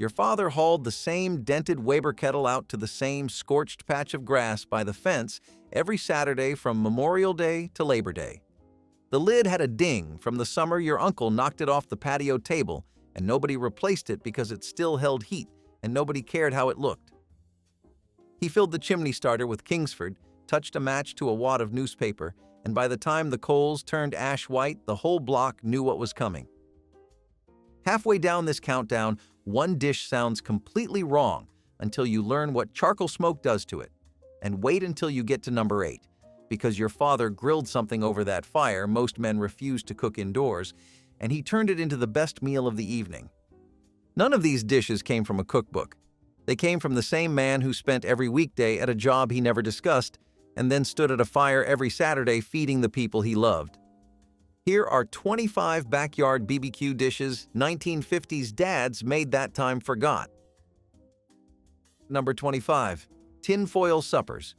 Your father hauled the same dented Weber kettle out to the same scorched patch of grass by the fence every Saturday from Memorial Day to Labor Day. The lid had a ding from the summer your uncle knocked it off the patio table, and nobody replaced it because it still held heat and nobody cared how it looked. He filled the chimney starter with Kingsford, touched a match to a wad of newspaper, and by the time the coals turned ash white, the whole block knew what was coming. Halfway down this countdown, one dish sounds completely wrong until you learn what charcoal smoke does to it. And wait until you get to number 8, because your father grilled something over that fire most men refuse to cook indoors, and he turned it into the best meal of the evening. None of these dishes came from a cookbook. They came from the same man who spent every weekday at a job he never discussed, and then stood at a fire every Saturday feeding the people he loved. Here are 25 backyard BBQ dishes 1950s dads made that time forgot. Number 25. Tinfoil suppers.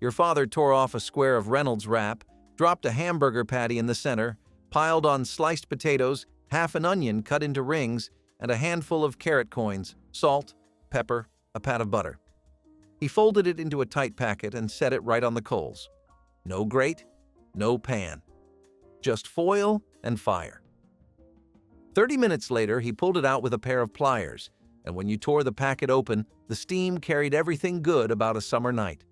Your father tore off a square of Reynolds wrap, dropped a hamburger patty in the center, piled on sliced potatoes, half an onion cut into rings, and a handful of carrot coins, salt, pepper, a pat of butter. He folded it into a tight packet and set it right on the coals. No grate, no pan. Just foil and fire. 30 minutes later, he pulled it out with a pair of pliers, and when you tore the packet open, the steam carried everything good about a summer night.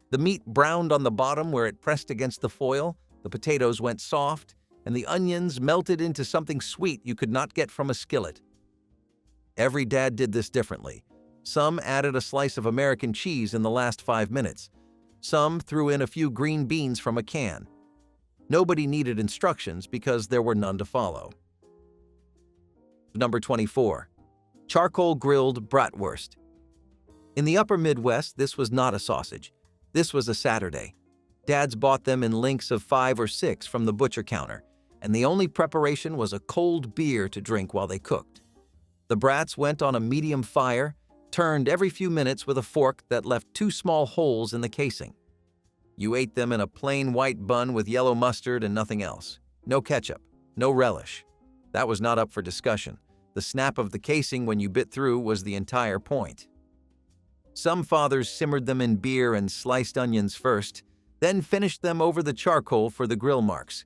The meat browned on the bottom where it pressed against the foil, the potatoes went soft, and the onions melted into something sweet you could not get from a skillet. Every dad did this differently. Some added a slice of American cheese in the last 5 minutes. Some threw in a few green beans from a can. Nobody needed instructions because there were none to follow. Number 24. Charcoal grilled bratwurst. In the upper Midwest, this was not a sausage. This was a Saturday. Dads bought them in links of 5 or 6 from the butcher counter, and the only preparation was a cold beer to drink while they cooked. The brats went on a medium fire, turned every few minutes with a fork that left 2 small holes in the casing. You ate them in a plain white bun with yellow mustard and nothing else. No ketchup, no relish. That was not up for discussion. The snap of the casing when you bit through was the entire point. Some fathers simmered them in beer and sliced onions first, then finished them over the charcoal for the grill marks.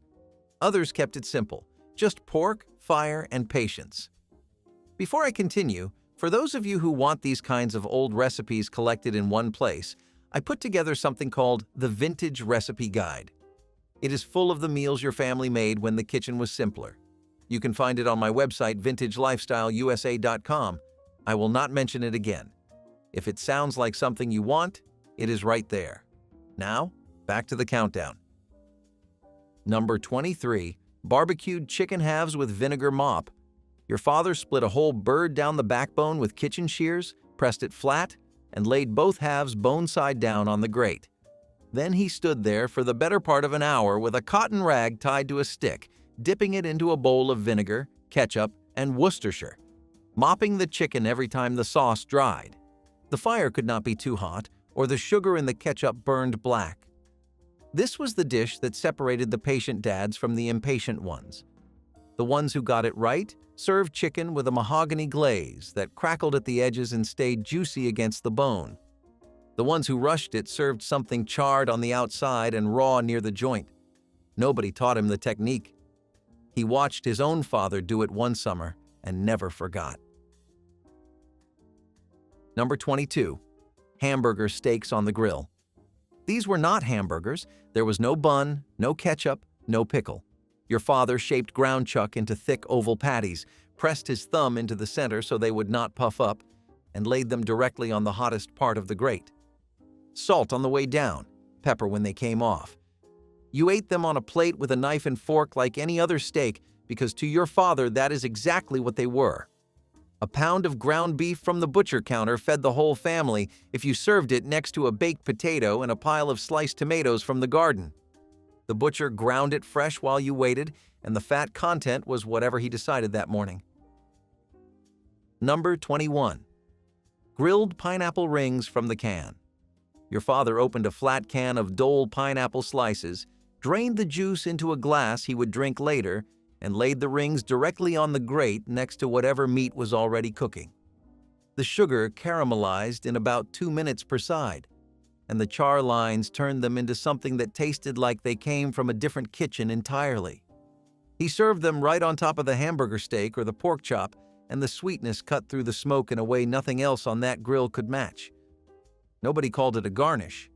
Others kept it simple, just pork, fire, and patience. Before I continue, for those of you who want these kinds of old recipes collected in one place, I put together something called the Vintage Recipe Guide. It is full of the meals your family made when the kitchen was simpler. You can find it on my website, vintagelifestyleusa.com. I will not mention it again. If it sounds like something you want, it is right there. Now, back to the countdown. Number 23. Barbecued chicken halves with vinegar mop. Your father split a whole bird down the backbone with kitchen shears, pressed it flat, and laid both halves bone side down on the grate. Then he stood there for the better part of an hour with a cotton rag tied to a stick, dipping it into a bowl of vinegar, ketchup, and Worcestershire, mopping the chicken every time the sauce dried. The fire could not be too hot, or the sugar in the ketchup burned black. This was the dish that separated the patient dads from the impatient ones. The ones who got it right served chicken with a mahogany glaze that crackled at the edges and stayed juicy against the bone. The ones who rushed it served something charred on the outside and raw near the joint. Nobody taught him the technique. He watched his own father do it one summer and never forgot. Number 22. Hamburger steaks on the grill. These were not hamburgers. There was no bun, no ketchup, no pickle. Your father shaped ground chuck into thick oval patties, pressed his thumb into the center so they would not puff up, and laid them directly on the hottest part of the grate. Salt on the way down, pepper when they came off. You ate them on a plate with a knife and fork like any other steak because to your father that is exactly what they were. A pound of ground beef from the butcher counter fed the whole family if you served it next to a baked potato and a pile of sliced tomatoes from the garden. The butcher ground it fresh while you waited, and the fat content was whatever he decided that morning. Number 21. Grilled pineapple rings from the can. Your father opened a flat can of Dole pineapple slices, drained the juice into a glass he would drink later, and laid the rings directly on the grate next to whatever meat was already cooking. The sugar caramelized in about 2 minutes per side, and the char lines turned them into something that tasted like they came from a different kitchen entirely. He served them right on top of the hamburger steak or the pork chop, and the sweetness cut through the smoke in a way nothing else on that grill could match. Nobody called it a garnish.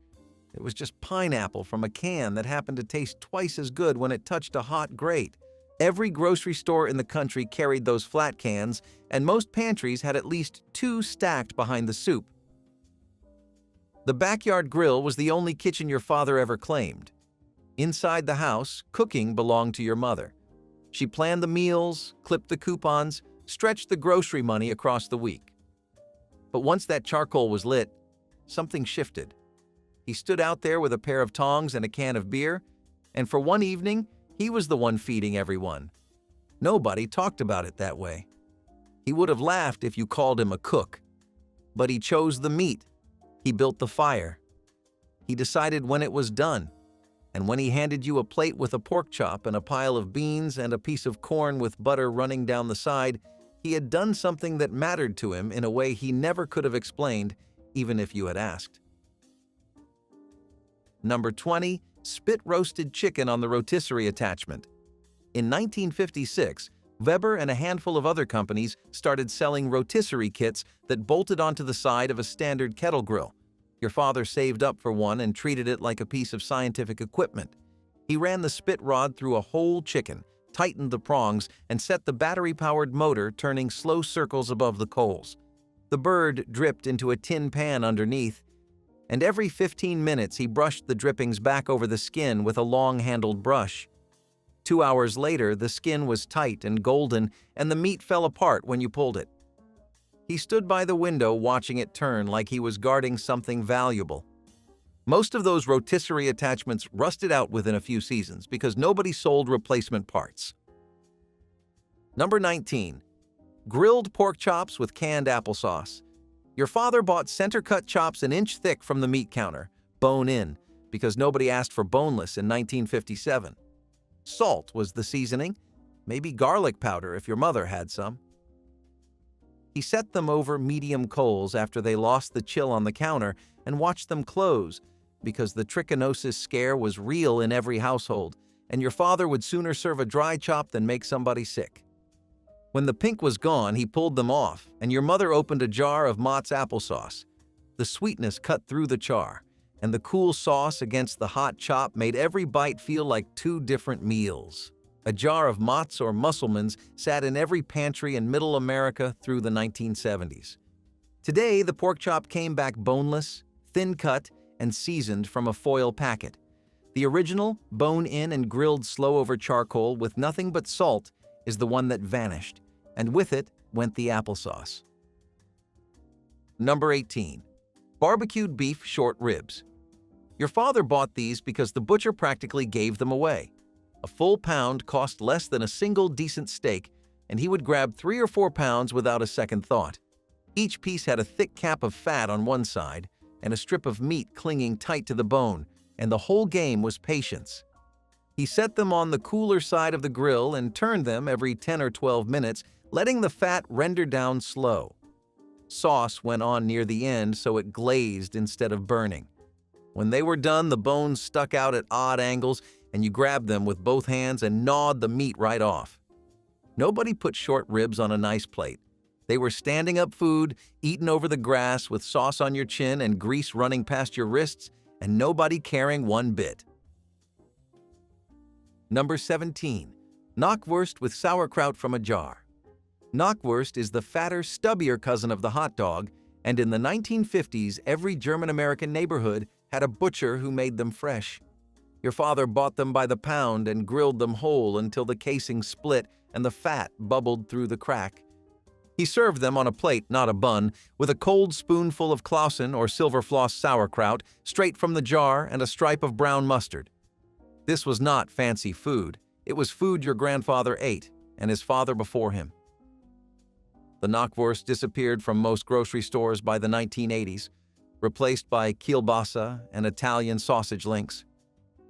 It was just pineapple from a can that happened to taste twice as good when it touched a hot grate. Every grocery store in the country carried those flat cans, and most pantries had at least 2 stacked behind the soup. The backyard grill was the only kitchen your father ever claimed. Inside the house, cooking belonged to your mother. She planned the meals, clipped the coupons, stretched the grocery money across the week. But once that charcoal was lit, something shifted. He stood out there with a pair of tongs and a can of beer, and for one evening, he was the one feeding everyone. Nobody talked about it that way. He would have laughed if you called him a cook. But he chose the meat. He built the fire. He decided when it was done. And when he handed you a plate with a pork chop and a pile of beans and a piece of corn with butter running down the side, he had done something that mattered to him in a way he never could have explained, even if you had asked. Number 20, spit-roasted chicken on the rotisserie attachment. In 1956, Weber and a handful of other companies started selling rotisserie kits that bolted onto the side of a standard kettle grill. Your father saved up for one and treated it like a piece of scientific equipment. He ran the spit rod through a whole chicken, tightened the prongs, and set the battery-powered motor turning slow circles above the coals. The bird dripped into a tin pan underneath, and every 15 minutes he brushed the drippings back over the skin with a long-handled brush. 2 hours later, the skin was tight and golden, and the meat fell apart when you pulled it. He stood by the window watching it turn like he was guarding something valuable. Most of those rotisserie attachments rusted out within a few seasons because nobody sold replacement parts. Number 19. Grilled pork chops with canned applesauce. Your father bought center-cut chops an inch thick from the meat counter, bone-in, because nobody asked for boneless in 1957. Salt was the seasoning, maybe garlic powder if your mother had some. He set them over medium coals after they lost the chill on the counter and watched them close because the trichinosis scare was real in every household, and your father would sooner serve a dry chop than make somebody sick. When the pink was gone, he pulled them off, and your mother opened a jar of Mott's applesauce. The sweetness cut through the char, and the cool sauce against the hot chop made every bite feel like 2 different meals. A jar of Mott's or Musselman's sat in every pantry in Middle America through the 1970s. Today, the pork chop came back boneless, thin-cut, and seasoned from a foil packet. The original, bone-in and grilled slow over charcoal with nothing but salt, is the one that vanished, and with it went the applesauce. Number 18. Barbecued beef short ribs. Your father bought these because the butcher practically gave them away. A full pound cost less than a single decent steak, and he would grab 3 or 4 pounds without a second thought. Each piece had a thick cap of fat on one side and a strip of meat clinging tight to the bone, and the whole game was patience. He set them on the cooler side of the grill and turned them every 10 or 12 minutes, letting the fat render down slow. Sauce went on near the end so it glazed instead of burning. When they were done, the bones stuck out at odd angles, and you grabbed them with both hands and gnawed the meat right off. Nobody put short ribs on a nice plate. They were standing-up food, eaten over the grass with sauce on your chin and grease running past your wrists, and nobody caring one bit. Number 17. Knockwurst with sauerkraut from a jar. Knockwurst is the fatter, stubbier cousin of the hot dog, and in the 1950s, every German-American neighborhood had a butcher who made them fresh. Your father bought them by the pound and grilled them whole until the casing split and the fat bubbled through the crack. He served them on a plate, not a bun, with a cold spoonful of Clausen or Silverfloss sauerkraut straight from the jar and a stripe of brown mustard. This was not fancy food. It was food your grandfather ate, and his father before him. The Knockwurst disappeared from most grocery stores by the 1980s, replaced by kielbasa and Italian sausage links.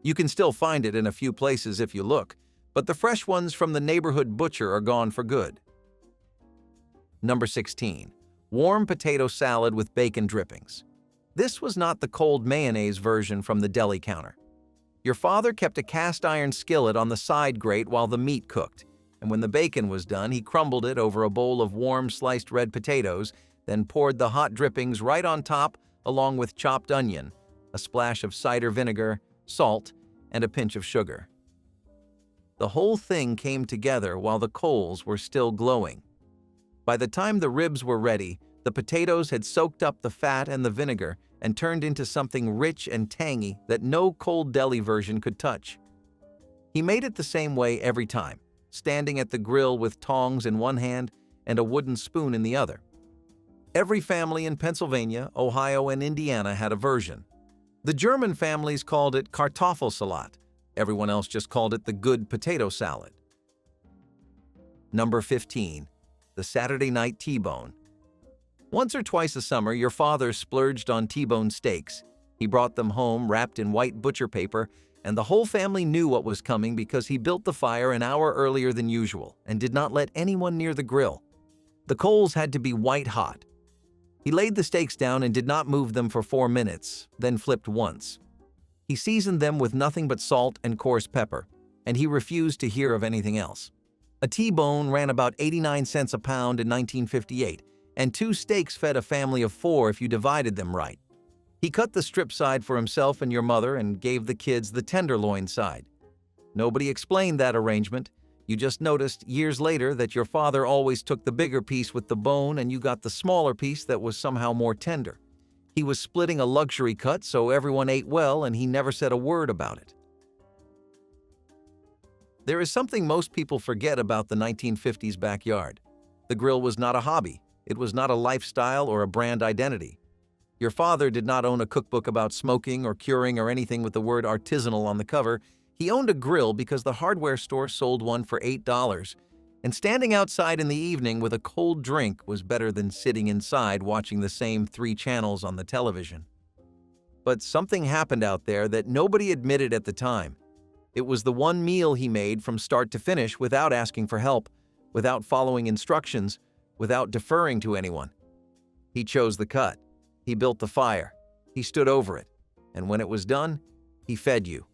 You can still find it in a few places if you look, but the fresh ones from the neighborhood butcher are gone for good. Number 16. Warm potato salad with bacon drippings. This was not the cold mayonnaise version from the deli counter. Your father kept a cast iron skillet on the side grate while the meat cooked, and when the bacon was done, he crumbled it over a bowl of warm sliced red potatoes, then poured the hot drippings right on top along with chopped onion, a splash of cider vinegar, salt, and a pinch of sugar. The whole thing came together while the coals were still glowing. By the time the ribs were ready, the potatoes had soaked up the fat and the vinegar and turned into something rich and tangy that no cold deli version could touch. He made it the same way every time, standing at the grill with tongs in one hand and a wooden spoon in the other. Every family in Pennsylvania, Ohio, and Indiana had a version. The German families called it Kartoffelsalat. Everyone else just called it the good potato salad. Number 15. The Saturday night T-bone. Once or twice a summer, your father splurged on T-bone steaks. He brought them home wrapped in white butcher paper, and the whole family knew what was coming because he built the fire an hour earlier than usual and did not let anyone near the grill. The coals had to be white hot. He laid the steaks down and did not move them for 4 minutes, then flipped once. He seasoned them with nothing but salt and coarse pepper, and he refused to hear of anything else. A T-bone ran about 89 cents a pound in 1958, and 2 steaks fed a family of 4 if you divided them right. He cut the strip side for himself and your mother and gave the kids the tenderloin side. Nobody explained that arrangement. You just noticed years later that your father always took the bigger piece with the bone and you got the smaller piece that was somehow more tender. He was splitting a luxury cut so everyone ate well and he never said a word about it. There is something most people forget about the 1950s backyard. The grill was not a hobby. It was not a lifestyle or a brand identity. Your father did not own a cookbook about smoking or curing or anything with the word artisanal on the cover. He owned a grill because the hardware store sold one for $8, and standing outside in the evening with a cold drink was better than sitting inside watching the same 3 channels on the television. But something happened out there that nobody admitted at the time. It was the one meal he made from start to finish without asking for help, without following instructions, without deferring to anyone. He chose the cut. He built the fire. He stood over it. And when it was done, he fed you.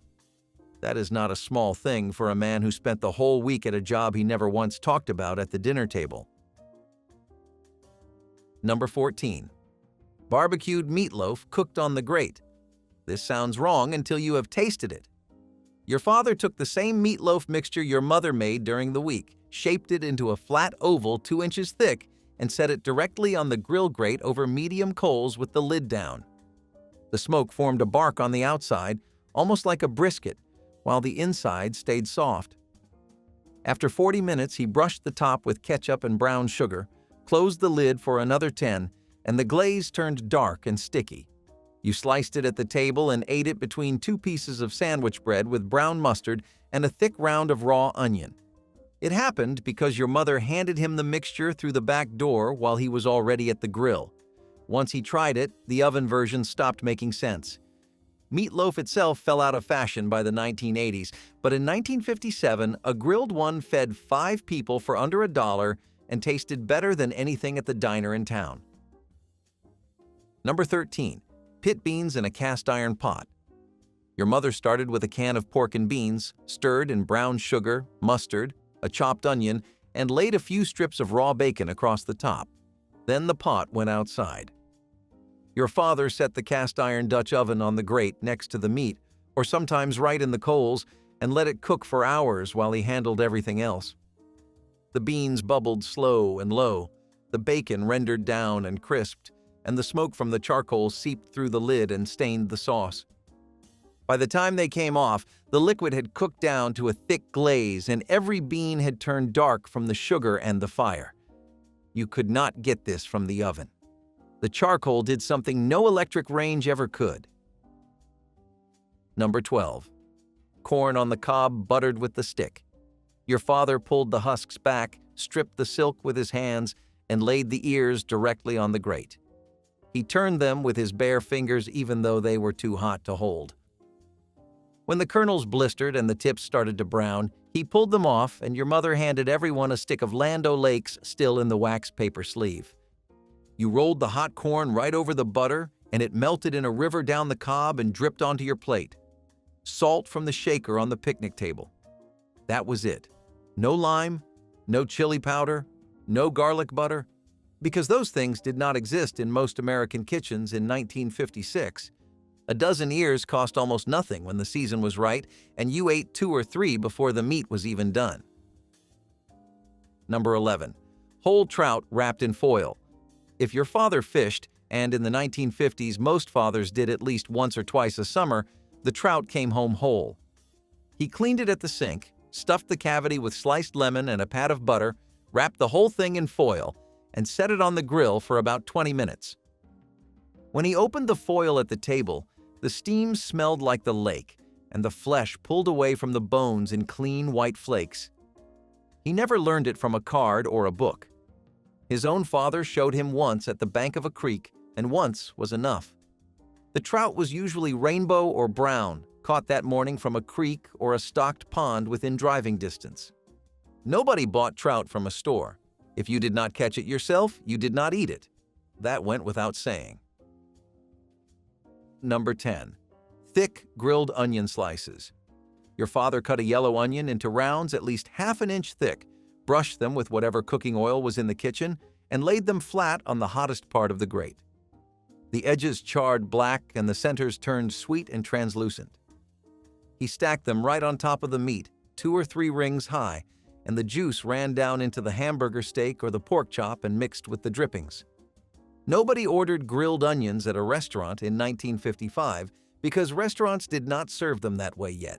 That is not a small thing for a man who spent the whole week at a job he never once talked about at the dinner table. Number 14. Barbecued meatloaf cooked on the grate. This sounds wrong until you have tasted it. Your father took the same meatloaf mixture your mother made during the week, shaped it into a flat oval 2 inches thick, and set it directly on the grill grate over medium coals with the lid down. The smoke formed a bark on the outside, almost like a brisket, while the inside stayed soft. After 40 minutes, he brushed the top with ketchup and brown sugar, closed the lid for another 10, and the glaze turned dark and sticky. You sliced it at the table and ate it between 2 pieces of sandwich bread with brown mustard and a thick round of raw onion. It happened because your mother handed him the mixture through the back door while he was already at the grill. Once he tried it, the oven version stopped making sense. Meatloaf itself fell out of fashion by the 1980s, but in 1957, a grilled one fed 5 people for under $1 and tasted better than anything at the diner in town. Number 13. Pit beans in a cast iron pot. Your mother started with a can of pork and beans, stirred in brown sugar, mustard, a chopped onion, and laid a few strips of raw bacon across the top. Then the pot went outside. Your father set the cast iron Dutch oven on the grate next to the meat, or sometimes right in the coals, and let it cook for hours while he handled everything else. The beans bubbled slow and low, the bacon rendered down and crisped, and the smoke from the charcoal seeped through the lid and stained the sauce. By the time they came off, the liquid had cooked down to a thick glaze and every bean had turned dark from the sugar and the fire. You could not get this from the oven. The charcoal did something no electric range ever could. Number 12. Corn on the cob buttered with the stick. Your father pulled the husks back, stripped the silk with his hands, and laid the ears directly on the grate. He turned them with his bare fingers even though they were too hot to hold. When the kernels blistered and the tips started to brown, he pulled them off and your mother handed everyone a stick of Land O'Lakes still in the wax paper sleeve. You rolled the hot corn right over the butter, and it melted in a river down the cob and dripped onto your plate. Salt from the shaker on the picnic table. That was it. No lime, no chili powder, no garlic butter, because those things did not exist in most American kitchens in 1956. A dozen ears cost almost nothing when the season was right, and you ate 2 or 3 before the meat was even done. Number 11. Whole trout wrapped in foil. If your father fished, and in the 1950s most fathers did at least once or twice a summer, the trout came home whole. He cleaned it at the sink, stuffed the cavity with sliced lemon and a pat of butter, wrapped the whole thing in foil, and set it on the grill for about 20 minutes. When he opened the foil at the table, the steam smelled like the lake, and the flesh pulled away from the bones in clean white flakes. He never learned it from a card or a book. His own father showed him once at the bank of a creek, and once was enough. The trout was usually rainbow or brown, caught that morning from a creek or a stocked pond within driving distance. Nobody bought trout from a store. If you did not catch it yourself, you did not eat it. That went without saying. Number 10. Thick grilled onion slices. Your father cut a yellow onion into rounds at least half an inch thick, brushed them with whatever cooking oil was in the kitchen, and laid them flat on the hottest part of the grate. The edges charred black and the centers turned sweet and translucent. He stacked them right on top of the meat, 2 or 3 rings high, and the juice ran down into the hamburger steak or the pork chop and mixed with the drippings. Nobody ordered grilled onions at a restaurant in 1955 because restaurants did not serve them that way yet.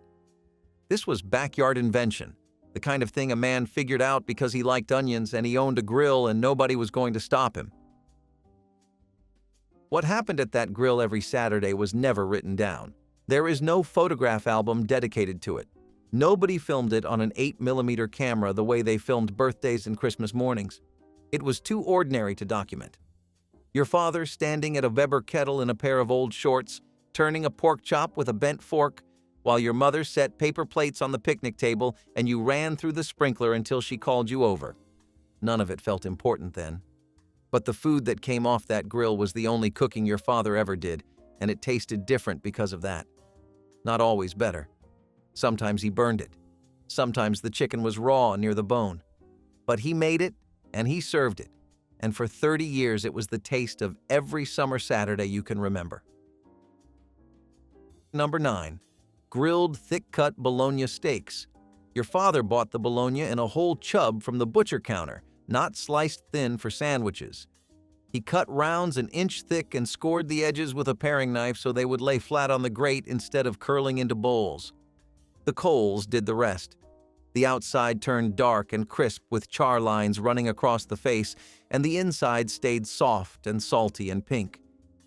This was backyard invention, the kind of thing a man figured out because he liked onions and he owned a grill and nobody was going to stop him. What happened at that grill every Saturday was never written down. There is no photograph album dedicated to it. Nobody filmed it on an 8mm camera the way they filmed birthdays and Christmas mornings. It was too ordinary to document. Your father standing at a Weber kettle in a pair of old shorts, turning a pork chop with a bent fork, while your mother set paper plates on the picnic table and you ran through the sprinkler until she called you over. None of it felt important then. But the food that came off that grill was the only cooking your father ever did, and it tasted different because of that. Not always better. Sometimes he burned it. Sometimes the chicken was raw near the bone. But he made it, and he served it. And for 30 years it was the taste of every summer Saturday you can remember. Number 9. Grilled thick-cut bologna steaks. Your father bought the bologna in a whole chub from the butcher counter, not sliced thin for sandwiches. He cut rounds an inch thick and scored the edges with a paring knife so they would lay flat on the grate instead of curling into bowls. The coals did the rest. The outside turned dark and crisp with char lines running across the face, and the inside stayed soft and salty and pink.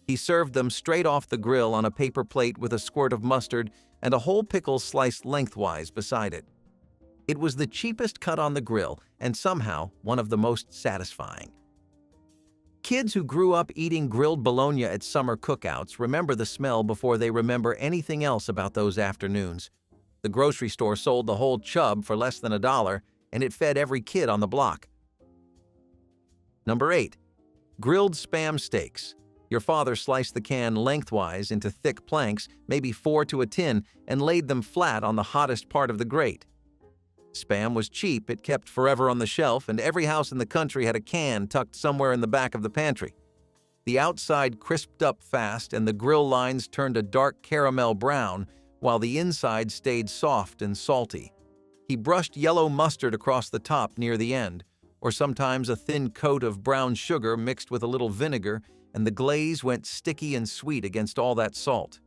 He served them straight off the grill on a paper plate with a squirt of mustard and a whole pickle sliced lengthwise beside it. It was the cheapest cut on the grill and somehow one of the most satisfying. Kids who grew up eating grilled bologna at summer cookouts remember the smell before they remember anything else about those afternoons. The grocery store sold the whole chub for less than $1, and it fed every kid on the block. Number 8. Grilled Spam steaks. Your father sliced the can lengthwise into thick planks, maybe 4 to a tin, and laid them flat on the hottest part of the grate. Spam was cheap, it kept forever on the shelf, and every house in the country had a can tucked somewhere in the back of the pantry. The outside crisped up fast, and the grill lines turned a dark caramel brown, while the inside stayed soft and salty. He brushed yellow mustard across the top near the end, or sometimes a thin coat of brown sugar mixed with a little vinegar, and the glaze went sticky and sweet against all that salt.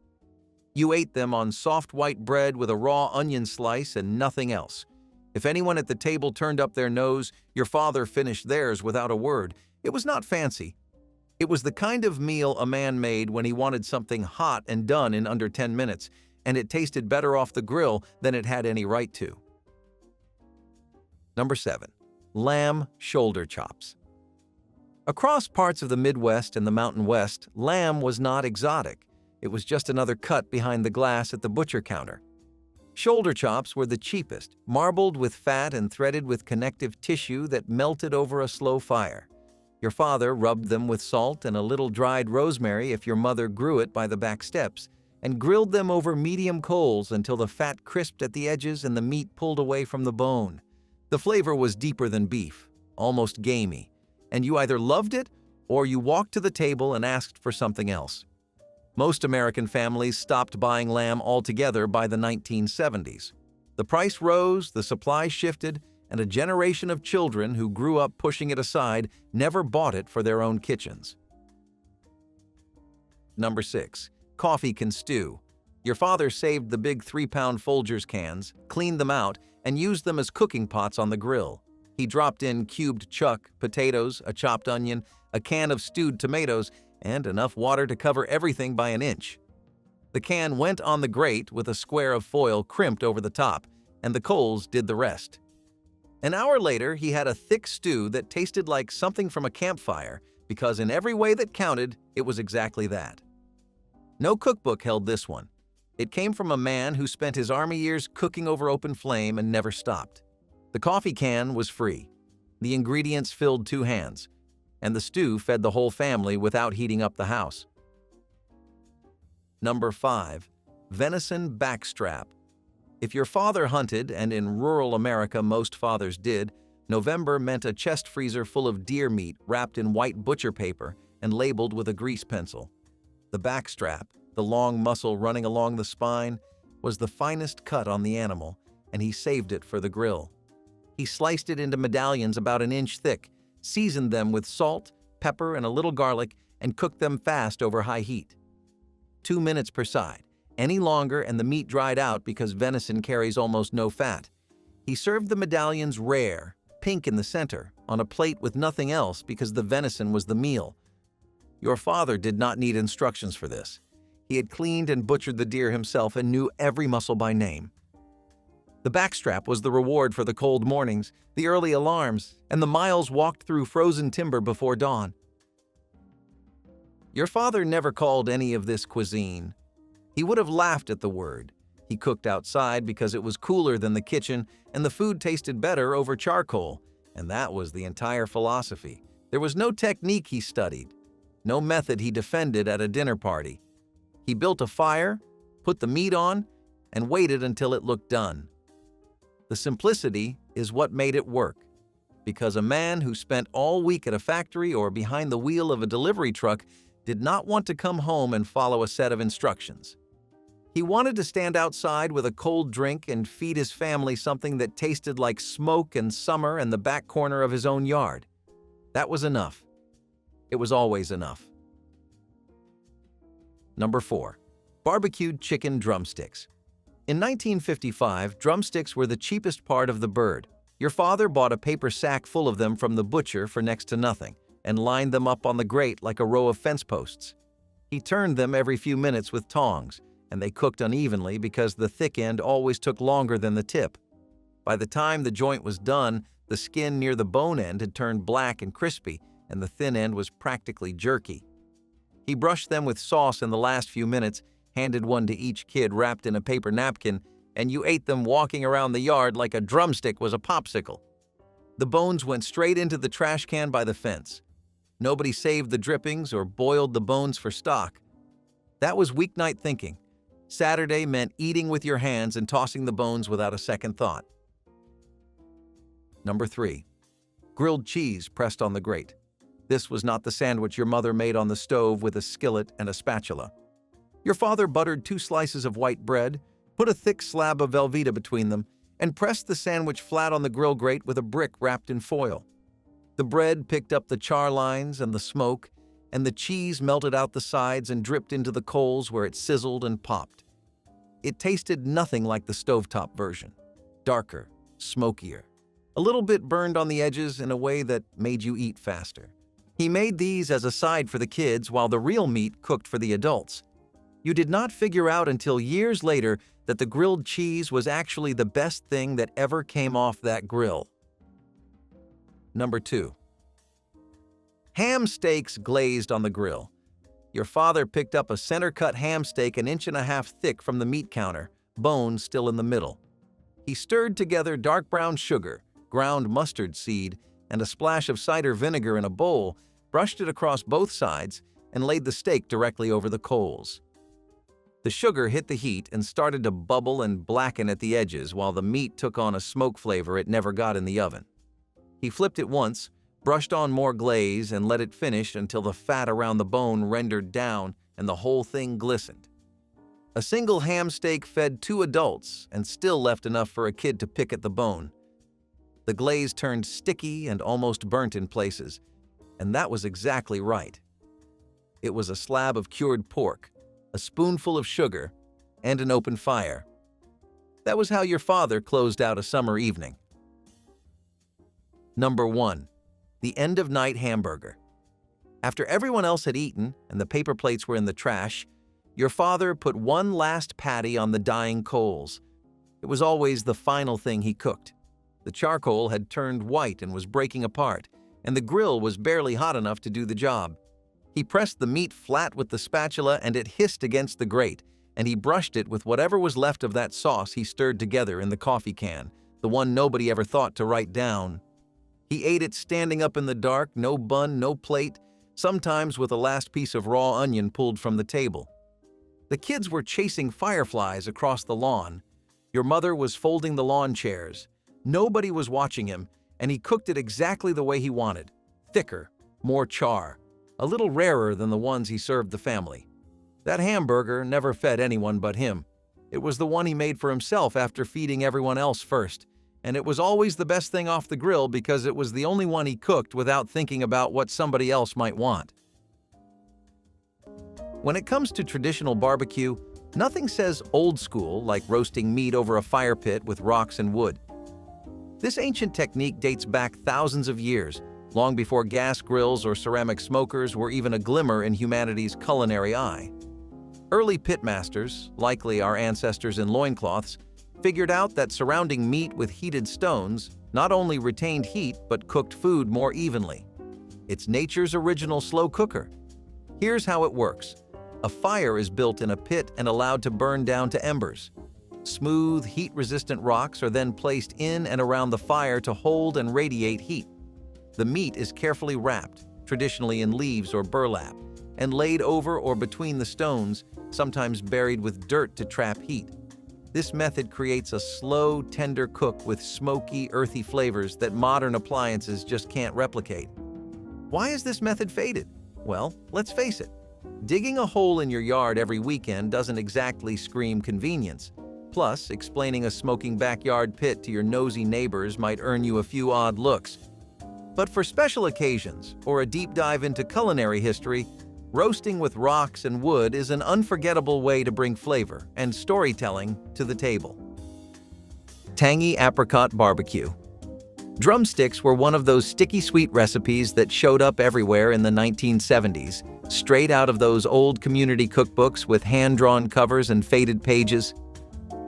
You ate them on soft white bread with a raw onion slice and nothing else. If anyone at the table turned up their nose, your father finished theirs without a word. It was not fancy. It was the kind of meal a man made when he wanted something hot and done in under 10 minutes, and it tasted better off the grill than it had any right to. Number 7. Lamb shoulder chops. Across parts of the Midwest and the Mountain West, lamb was not exotic. It was just another cut behind the glass at the butcher counter. Shoulder chops were the cheapest, marbled with fat and threaded with connective tissue that melted over a slow fire. Your father rubbed them with salt and a little dried rosemary if your mother grew it by the back steps, and grilled them over medium coals until the fat crisped at the edges and the meat pulled away from the bone. The flavor was deeper than beef, almost gamey, and you either loved it or you walked to the table and asked for something else. Most American families stopped buying lamb altogether by the 1970s. The price rose, the supply shifted, and a generation of children who grew up pushing it aside never bought it for their own kitchens. Number 6. Coffee can stew. Your father saved the big 3-pound Folgers cans, cleaned them out, and used them as cooking pots on the grill. He dropped in cubed chuck, potatoes, a chopped onion, a can of stewed tomatoes, and enough water to cover everything by an inch. The can went on the grate with a square of foil crimped over the top, and the coals did the rest. An hour later, he had a thick stew that tasted like something from a campfire, because in every way that counted, it was exactly that. No cookbook held this one. It came from a man who spent his army years cooking over open flame and never stopped. The coffee can was free. The ingredients filled 2 hands, and the stew fed the whole family without heating up the house. Number 5. Venison backstrap. If your father hunted, and in rural America most fathers did, November meant a chest freezer full of deer meat wrapped in white butcher paper and labeled with a grease pencil. The backstrap, the long muscle running along the spine, was the finest cut on the animal, and he saved it for the grill. He sliced it into medallions about an inch thick, seasoned them with salt, pepper, and a little garlic, and cooked them fast over high heat. 2 minutes per side. Any longer and the meat dried out because venison carries almost no fat. He served the medallions rare, pink in the center, on a plate with nothing else because the venison was the meal. Your father did not need instructions for this. He had cleaned and butchered the deer himself and knew every muscle by name. The backstrap was the reward for the cold mornings, the early alarms, and the miles walked through frozen timber before dawn. Your father never called any of this cuisine. He would have laughed at the word. He cooked outside because it was cooler than the kitchen and the food tasted better over charcoal, and that was the entire philosophy. There was no technique he studied, no method he defended at a dinner party. He built a fire, put the meat on, and waited until it looked done. The simplicity is what made it work, because a man who spent all week at a factory or behind the wheel of a delivery truck did not want to come home and follow a set of instructions. He wanted to stand outside with a cold drink and feed his family something that tasted like smoke and summer in the back corner of his own yard. That was enough. It was always enough. Number 4. Barbecued chicken drumsticks. In 1955, drumsticks were the cheapest part of the bird. Your father bought a paper sack full of them from the butcher for next to nothing and lined them up on the grate like a row of fence posts. He turned them every few minutes with tongs, and they cooked unevenly because the thick end always took longer than the tip. By the time the joint was done, the skin near the bone end had turned black and crispy, and the thin end was practically jerky. He brushed them with sauce in the last few minutes, handed one to each kid wrapped in a paper napkin, and you ate them walking around the yard like a drumstick was a popsicle. The bones went straight into the trash can by the fence. Nobody saved the drippings or boiled the bones for stock. That was weeknight thinking. Saturday meant eating with your hands and tossing the bones without a second thought. Number 3. Grilled cheese pressed on the grate. This was not the sandwich your mother made on the stove with a skillet and a spatula. Your father buttered 2 slices of white bread, put a thick slab of Velveeta between them, and pressed the sandwich flat on the grill grate with a brick wrapped in foil. The bread picked up the char lines and the smoke, and the cheese melted out the sides and dripped into the coals where it sizzled and popped. It tasted nothing like the stovetop version. Darker, smokier, a little bit burned on the edges in a way that made you eat faster. He made these as a side for the kids while the real meat cooked for the adults. You did not figure out until years later that the grilled cheese was actually the best thing that ever came off that grill. Number 2. Ham steaks glazed on the grill. Your father picked up a center-cut ham steak an inch and a half thick from the meat counter, bones still in the middle. He stirred together dark brown sugar, ground mustard seed, and a splash of cider vinegar in a bowl brushed it across both sides, and laid the steak directly over the coals. The sugar hit the heat and started to bubble and blacken at the edges while the meat took on a smoke flavor it never got in the oven. He flipped it once, brushed on more glaze, and let it finish until the fat around the bone rendered down and the whole thing glistened. A single ham steak fed 2 adults and still left enough for a kid to pick at the bone. The glaze turned sticky and almost burnt in places, and that was exactly right. It was a slab of cured pork, a spoonful of sugar, and an open fire. That was how your father closed out a summer evening. Number 1. The end-of-night hamburger. After everyone else had eaten and the paper plates were in the trash, your father put one last patty on the dying coals. It was always the final thing he cooked. The charcoal had turned white and was breaking apart, and the grill was barely hot enough to do the job. He pressed the meat flat with the spatula and it hissed against the grate, and he brushed it with whatever was left of that sauce he stirred together in the coffee can, the one nobody ever thought to write down. He ate it standing up in the dark, no bun, no plate, sometimes with a last piece of raw onion pulled from the table. The kids were chasing fireflies across the lawn. Your mother was folding the lawn chairs. Nobody was watching him, and he cooked it exactly the way he wanted. Thicker, more char, a little rarer than the ones he served the family. That hamburger never fed anyone but him. It was the one he made for himself after feeding everyone else first, and it was always the best thing off the grill because it was the only one he cooked without thinking about what somebody else might want. When it comes to traditional barbecue, nothing says old school like roasting meat over a fire pit with rocks and wood. This ancient technique dates back thousands of years, long before gas grills or ceramic smokers were even a glimmer in humanity's culinary eye. Early pitmasters, likely our ancestors in loincloths, figured out that surrounding meat with heated stones not only retained heat but cooked food more evenly. It's nature's original slow cooker. Here's how it works. A fire is built in a pit and allowed to burn down to embers. Smooth, heat-resistant rocks are then placed in and around the fire to hold and radiate heat. The meat is carefully wrapped, traditionally in leaves or burlap, and laid over or between the stones, sometimes buried with dirt to trap heat. This method creates a slow, tender cook with smoky, earthy flavors that modern appliances just can't replicate. Why is this method faded? Well, let's face it. Digging a hole in your yard every weekend doesn't exactly scream convenience. Plus, explaining a smoking backyard pit to your nosy neighbors might earn you a few odd looks. But for special occasions or a deep dive into culinary history, roasting with rocks and wood is an unforgettable way to bring flavor and storytelling to the table. Tangy apricot barbecue. Drumsticks were one of those sticky sweet recipes that showed up everywhere in the 1970s, straight out of those old community cookbooks with hand-drawn covers and faded pages.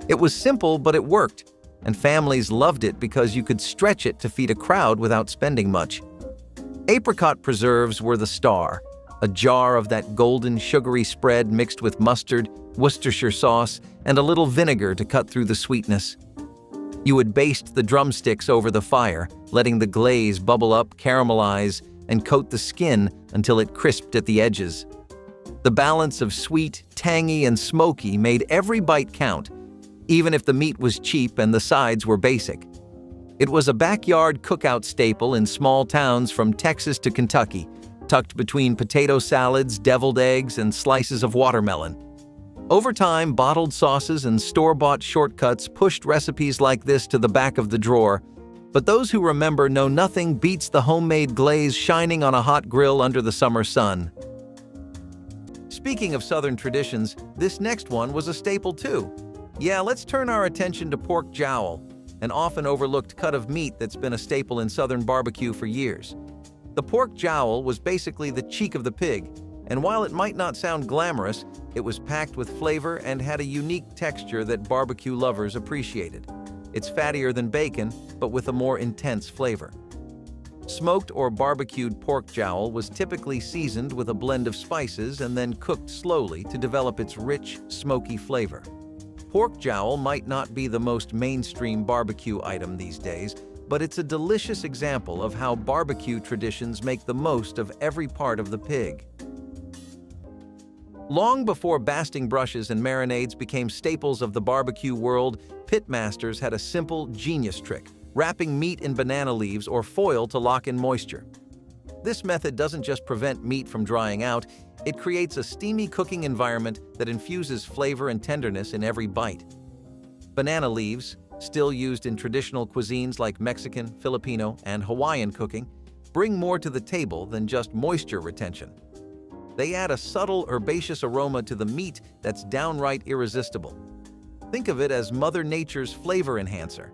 It was simple, but it worked, and families loved it because you could stretch it to feed a crowd without spending much. Apricot preserves were the star, a jar of that golden sugary spread mixed with mustard, Worcestershire sauce, and a little vinegar to cut through the sweetness. You would baste the drumsticks over the fire, letting the glaze bubble up, caramelize, and coat the skin until it crisped at the edges. The balance of sweet, tangy, and smoky made every bite count, even if the meat was cheap and the sides were basic. It was a backyard cookout staple in small towns from Texas to Kentucky, tucked between potato salads, deviled eggs, and slices of watermelon. Over time, bottled sauces and store-bought shortcuts pushed recipes like this to the back of the drawer, but those who remember know nothing beats the homemade glaze shining on a hot grill under the summer sun. Speaking of Southern traditions, this next one was a staple too. Yeah, let's turn our attention to pork jowl, an often overlooked cut of meat that's been a staple in Southern barbecue for years. The pork jowl was basically the cheek of the pig, and while it might not sound glamorous, it was packed with flavor and had a unique texture that barbecue lovers appreciated. It's fattier than bacon, but with a more intense flavor. Smoked or barbecued pork jowl was typically seasoned with a blend of spices and then cooked slowly to develop its rich, smoky flavor. Pork jowl might not be the most mainstream barbecue item these days, but it's a delicious example of how barbecue traditions make the most of every part of the pig. Long before basting brushes and marinades became staples of the barbecue world, pitmasters had a simple, genius trick: wrapping meat in banana leaves or foil to lock in moisture. This method doesn't just prevent meat from drying out, it creates a steamy cooking environment that infuses flavor and tenderness in every bite. Banana leaves, still used in traditional cuisines like Mexican, Filipino, and Hawaiian cooking, bring more to the table than just moisture retention. They add a subtle herbaceous aroma to the meat that's downright irresistible. Think of it as Mother Nature's flavor enhancer.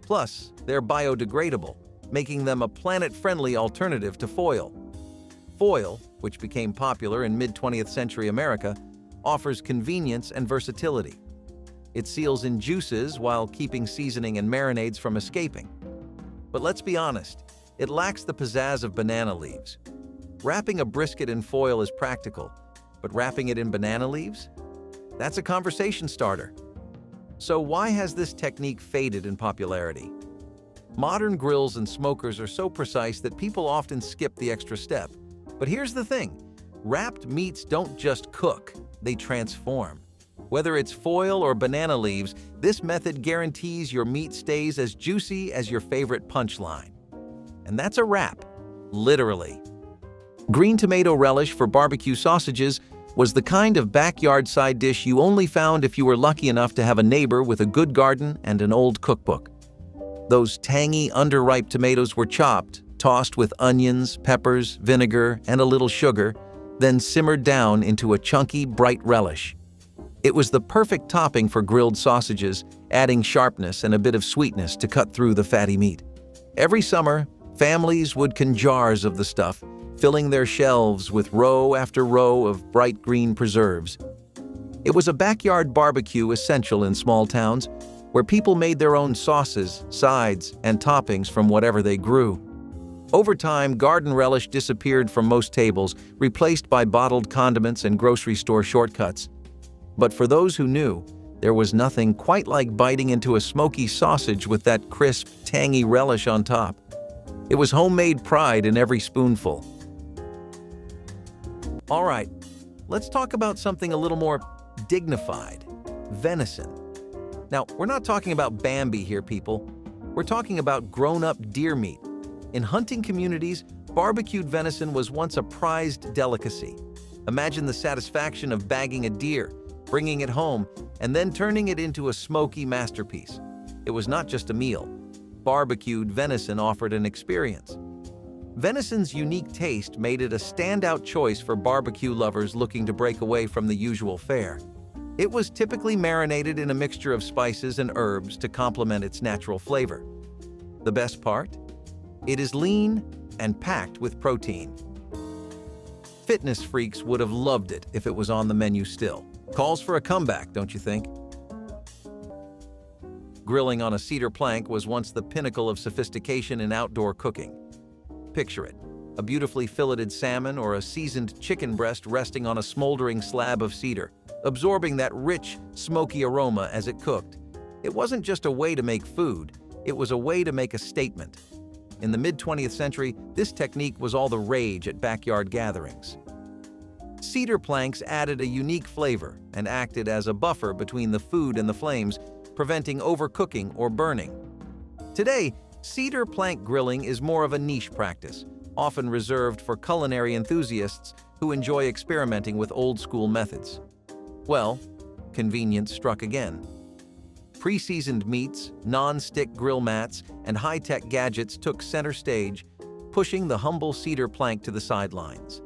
Plus, they're biodegradable, making them a planet-friendly alternative to foil. Foil, which became popular in mid-20th century America, offers convenience and versatility. It seals in juices while keeping seasoning and marinades from escaping. But let's be honest, it lacks the pizzazz of banana leaves. Wrapping a brisket in foil is practical, but wrapping it in banana leaves? That's a conversation starter. So why has this technique faded in popularity? Modern grills and smokers are so precise that people often skip the extra step. But here's the thing: wrapped meats don't just cook, they transform. Whether it's foil or banana leaves, this method guarantees your meat stays as juicy as your favorite punchline. And that's a wrap, literally. Green tomato relish for barbecue sausages was the kind of backyard side dish you only found if you were lucky enough to have a neighbor with a good garden and an old cookbook. Those tangy, underripe tomatoes were chopped, tossed with onions, peppers, vinegar, and a little sugar, then simmered down into a chunky, bright relish. It was the perfect topping for grilled sausages, adding sharpness and a bit of sweetness to cut through the fatty meat. Every summer, families would can jars of the stuff, filling their shelves with row after row of bright green preserves. It was a backyard barbecue essential in small towns, where people made their own sauces, sides, and toppings from whatever they grew. Over time, garden relish disappeared from most tables, replaced by bottled condiments and grocery store shortcuts. But for those who knew, there was nothing quite like biting into a smoky sausage with that crisp, tangy relish on top. It was homemade pride in every spoonful. All right, let's talk about something a little more dignified: venison. Now, we're not talking about Bambi here, people. We're talking about grown-up deer meat. In hunting communities, barbecued venison was once a prized delicacy. Imagine the satisfaction of bagging a deer, bringing it home, and then turning it into a smoky masterpiece. It was not just a meal. Barbecued venison offered an experience. Venison's unique taste made it a standout choice for barbecue lovers looking to break away from the usual fare. It was typically marinated in a mixture of spices and herbs to complement its natural flavor. The best part? It is lean and packed with protein. Fitness freaks would have loved it if it was on the menu still. Calls for a comeback, don't you think? Grilling on a cedar plank was once the pinnacle of sophistication in outdoor cooking. Picture it: a beautifully filleted salmon or a seasoned chicken breast resting on a smoldering slab of cedar, absorbing that rich, smoky aroma as it cooked. It wasn't just a way to make food, it was a way to make a statement. In the mid-20th century, this technique was all the rage at backyard gatherings. Cedar planks added a unique flavor and acted as a buffer between the food and the flames, preventing overcooking or burning. Today, cedar plank grilling is more of a niche practice, often reserved for culinary enthusiasts who enjoy experimenting with old-school methods. Well, convenience struck again. Pre-seasoned meats, non-stick grill mats, and high-tech gadgets took center stage, pushing the humble cedar plank to the sidelines.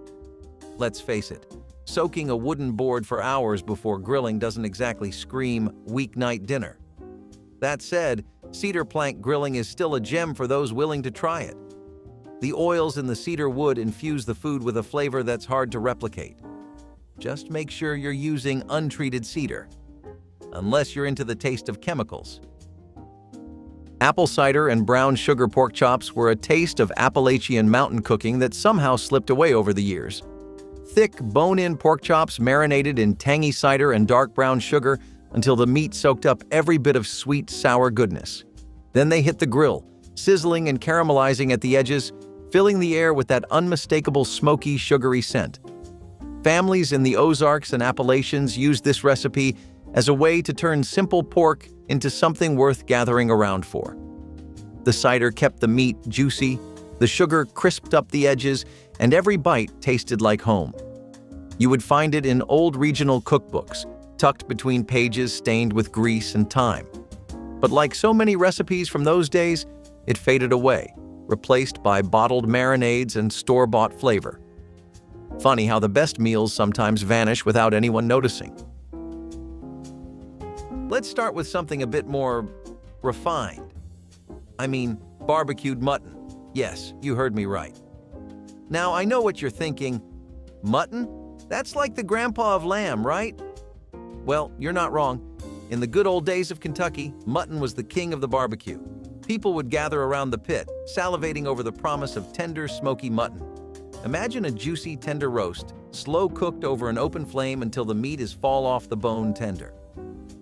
Let's face it, soaking a wooden board for hours before grilling doesn't exactly scream weeknight dinner. That said, cedar plank grilling is still a gem for those willing to try it. The oils in the cedar wood infuse the food with a flavor that's hard to replicate. Just make sure you're using untreated cedar, unless you're into the taste of chemicals. Apple cider and brown sugar pork chops were a taste of Appalachian mountain cooking that somehow slipped away over the years. Thick, bone-in pork chops marinated in tangy cider and dark brown sugar until the meat soaked up every bit of sweet, sour goodness. Then they hit the grill, sizzling and caramelizing at the edges, filling the air with that unmistakable smoky, sugary scent. Families in the Ozarks and Appalachians used this recipe as a way to turn simple pork into something worth gathering around for. The cider kept the meat juicy, the sugar crisped up the edges, and every bite tasted like home. You would find it in old regional cookbooks, tucked between pages stained with grease and thyme. But like so many recipes from those days, it faded away, replaced by bottled marinades and store-bought flavor. Funny how the best meals sometimes vanish without anyone noticing. Let's start with something a bit more refined. I mean, barbecued mutton. Yes, you heard me right. Now, I know what you're thinking. Mutton? That's like the grandpa of lamb, right? Well, you're not wrong. In the good old days of Kentucky, mutton was the king of the barbecue. People would gather around the pit, salivating over the promise of tender, smoky mutton. Imagine a juicy, tender roast, slow-cooked over an open flame until the meat is fall-off-the-bone tender.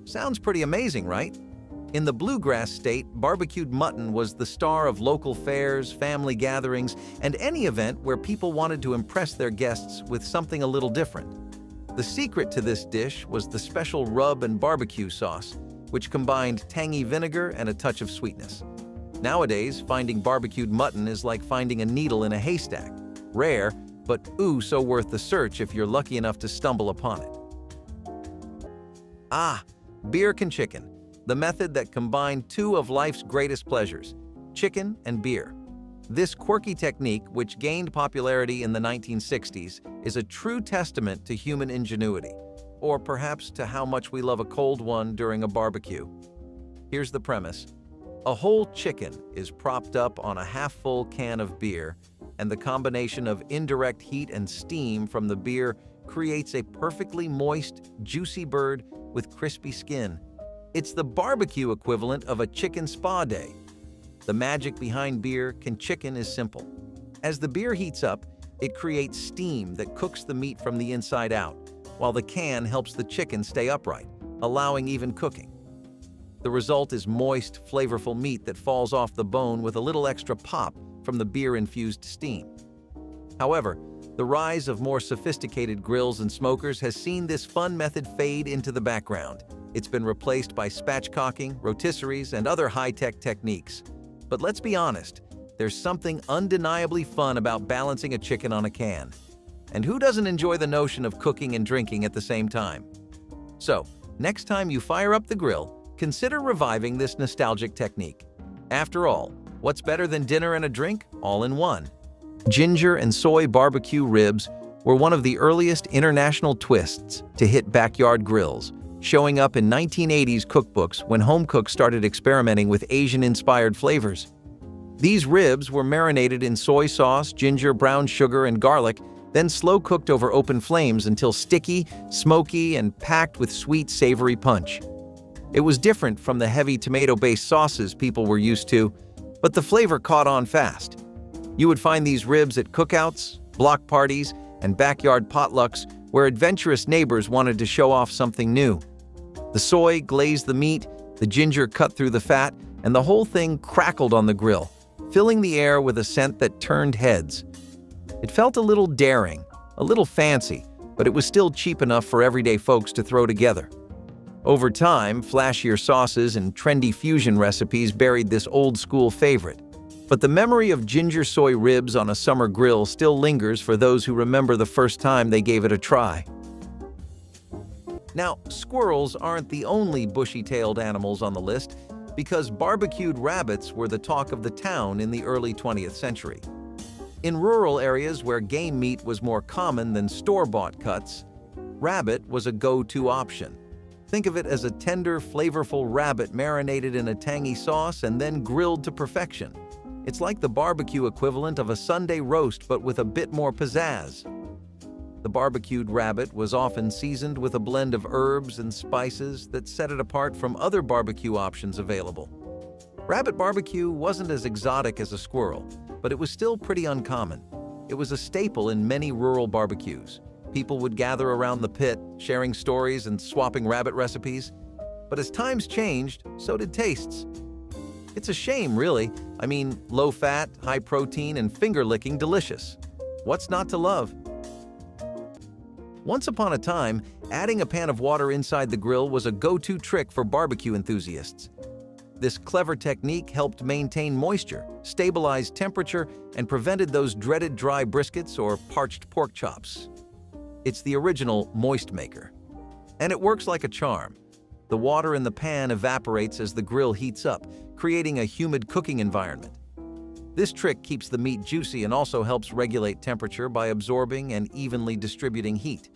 Sounds pretty amazing, right? In the bluegrass state, barbecued mutton was the star of local fairs, family gatherings, and any event where people wanted to impress their guests with something a little different. The secret to this dish was the special rub and barbecue sauce, which combined tangy vinegar and a touch of sweetness. Nowadays, finding barbecued mutton is like finding a needle in a haystack. Rare, but ooh, so worth the search if you're lucky enough to stumble upon it. Beer can chicken, the method that combined two of life's greatest pleasures, chicken and beer. This quirky technique, which gained popularity in the 1960s, is a true testament to human ingenuity, or perhaps to how much we love a cold one during a barbecue. Here's the premise. A whole chicken is propped up on a half-full can of beer, and the combination of indirect heat and steam from the beer creates a perfectly moist, juicy bird with crispy skin. It's the barbecue equivalent of a chicken spa day. The magic behind beer can chicken is simple. As the beer heats up, it creates steam that cooks the meat from the inside out, while the can helps the chicken stay upright, allowing even cooking. The result is moist, flavorful meat that falls off the bone with a little extra pop from the beer-infused steam. However, the rise of more sophisticated grills and smokers has seen this fun method fade into the background. It's been replaced by spatchcocking, rotisseries, and other high-tech techniques. But let's be honest, there's something undeniably fun about balancing a chicken on a can. And who doesn't enjoy the notion of cooking and drinking at the same time? So, next time you fire up the grill, consider reviving this nostalgic technique. After all, what's better than dinner and a drink all in one? Ginger and soy barbecue ribs were one of the earliest international twists to hit backyard grills, showing up in 1980s cookbooks when home cooks started experimenting with Asian-inspired flavors. These ribs were marinated in soy sauce, ginger, brown sugar, and garlic, then slow-cooked over open flames until sticky, smoky, and packed with sweet, savory punch. It was different from the heavy tomato-based sauces people were used to, but the flavor caught on fast. You would find these ribs at cookouts, block parties, and backyard potlucks where adventurous neighbors wanted to show off something new. The soy glazed the meat, the ginger cut through the fat, and the whole thing crackled on the grill, filling the air with a scent that turned heads. It felt a little daring, a little fancy, but it was still cheap enough for everyday folks to throw together. Over time, flashier sauces and trendy fusion recipes buried this old-school favorite. But the memory of ginger soy ribs on a summer grill still lingers for those who remember the first time they gave it a try. Now, squirrels aren't the only bushy-tailed animals on the list, because barbecued rabbits were the talk of the town in the early 20th century. In rural areas where game meat was more common than store-bought cuts, rabbit was a go-to option. Think of it as a tender, flavorful rabbit marinated in a tangy sauce and then grilled to perfection. It's like the barbecue equivalent of a Sunday roast, but with a bit more pizzazz. The barbecued rabbit was often seasoned with a blend of herbs and spices that set it apart from other barbecue options available. Rabbit barbecue wasn't as exotic as a squirrel, but it was still pretty uncommon. It was a staple in many rural barbecues. People would gather around the pit, sharing stories and swapping rabbit recipes. But as times changed, so did tastes. It's a shame, really. I mean, low fat, high protein, and finger-licking delicious. What's not to love? Once upon a time, adding a pan of water inside the grill was a go-to trick for barbecue enthusiasts. This clever technique helped maintain moisture, stabilize temperature, and prevented those dreaded dry briskets or parched pork chops. It's the original moist maker. And it works like a charm. The water in the pan evaporates as the grill heats up, creating a humid cooking environment. This trick keeps the meat juicy and also helps regulate temperature by absorbing and evenly distributing heat.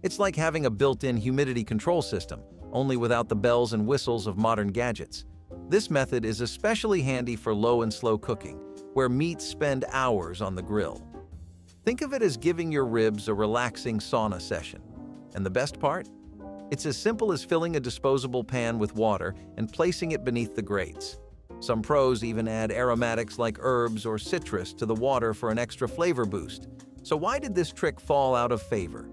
It's like having a built-in humidity control system, only without the bells and whistles of modern gadgets. This method is especially handy for low and slow cooking, where meats spend hours on the grill. Think of it as giving your ribs a relaxing sauna session. And the best part? It's as simple as filling a disposable pan with water and placing it beneath the grates. Some pros even add aromatics like herbs or citrus to the water for an extra flavor boost. So why did this trick fall out of favor?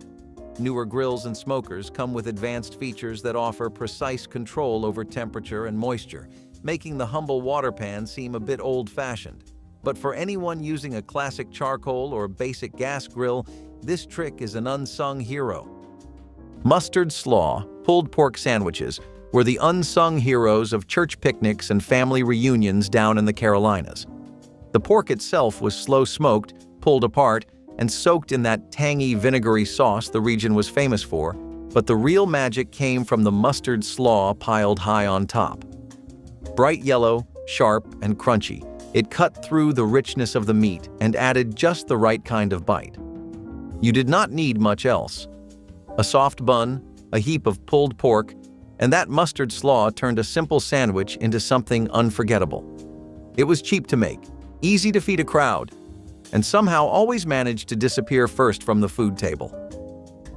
Newer grills and smokers come with advanced features that offer precise control over temperature and moisture, making the humble water pan seem a bit old-fashioned. But for anyone using a classic charcoal or basic gas grill, this trick is an unsung hero. Mustard slaw, pulled pork sandwiches, were the unsung heroes of church picnics and family reunions down in the Carolinas. The pork itself was slow-smoked, pulled apart, and soaked in that tangy, vinegary sauce the region was famous for, but the real magic came from the mustard slaw piled high on top. Bright yellow, sharp, and crunchy, it cut through the richness of the meat and added just the right kind of bite. You did not need much else. A soft bun, a heap of pulled pork, and that mustard slaw turned a simple sandwich into something unforgettable. It was cheap to make, easy to feed a crowd, and somehow always managed to disappear first from the food table.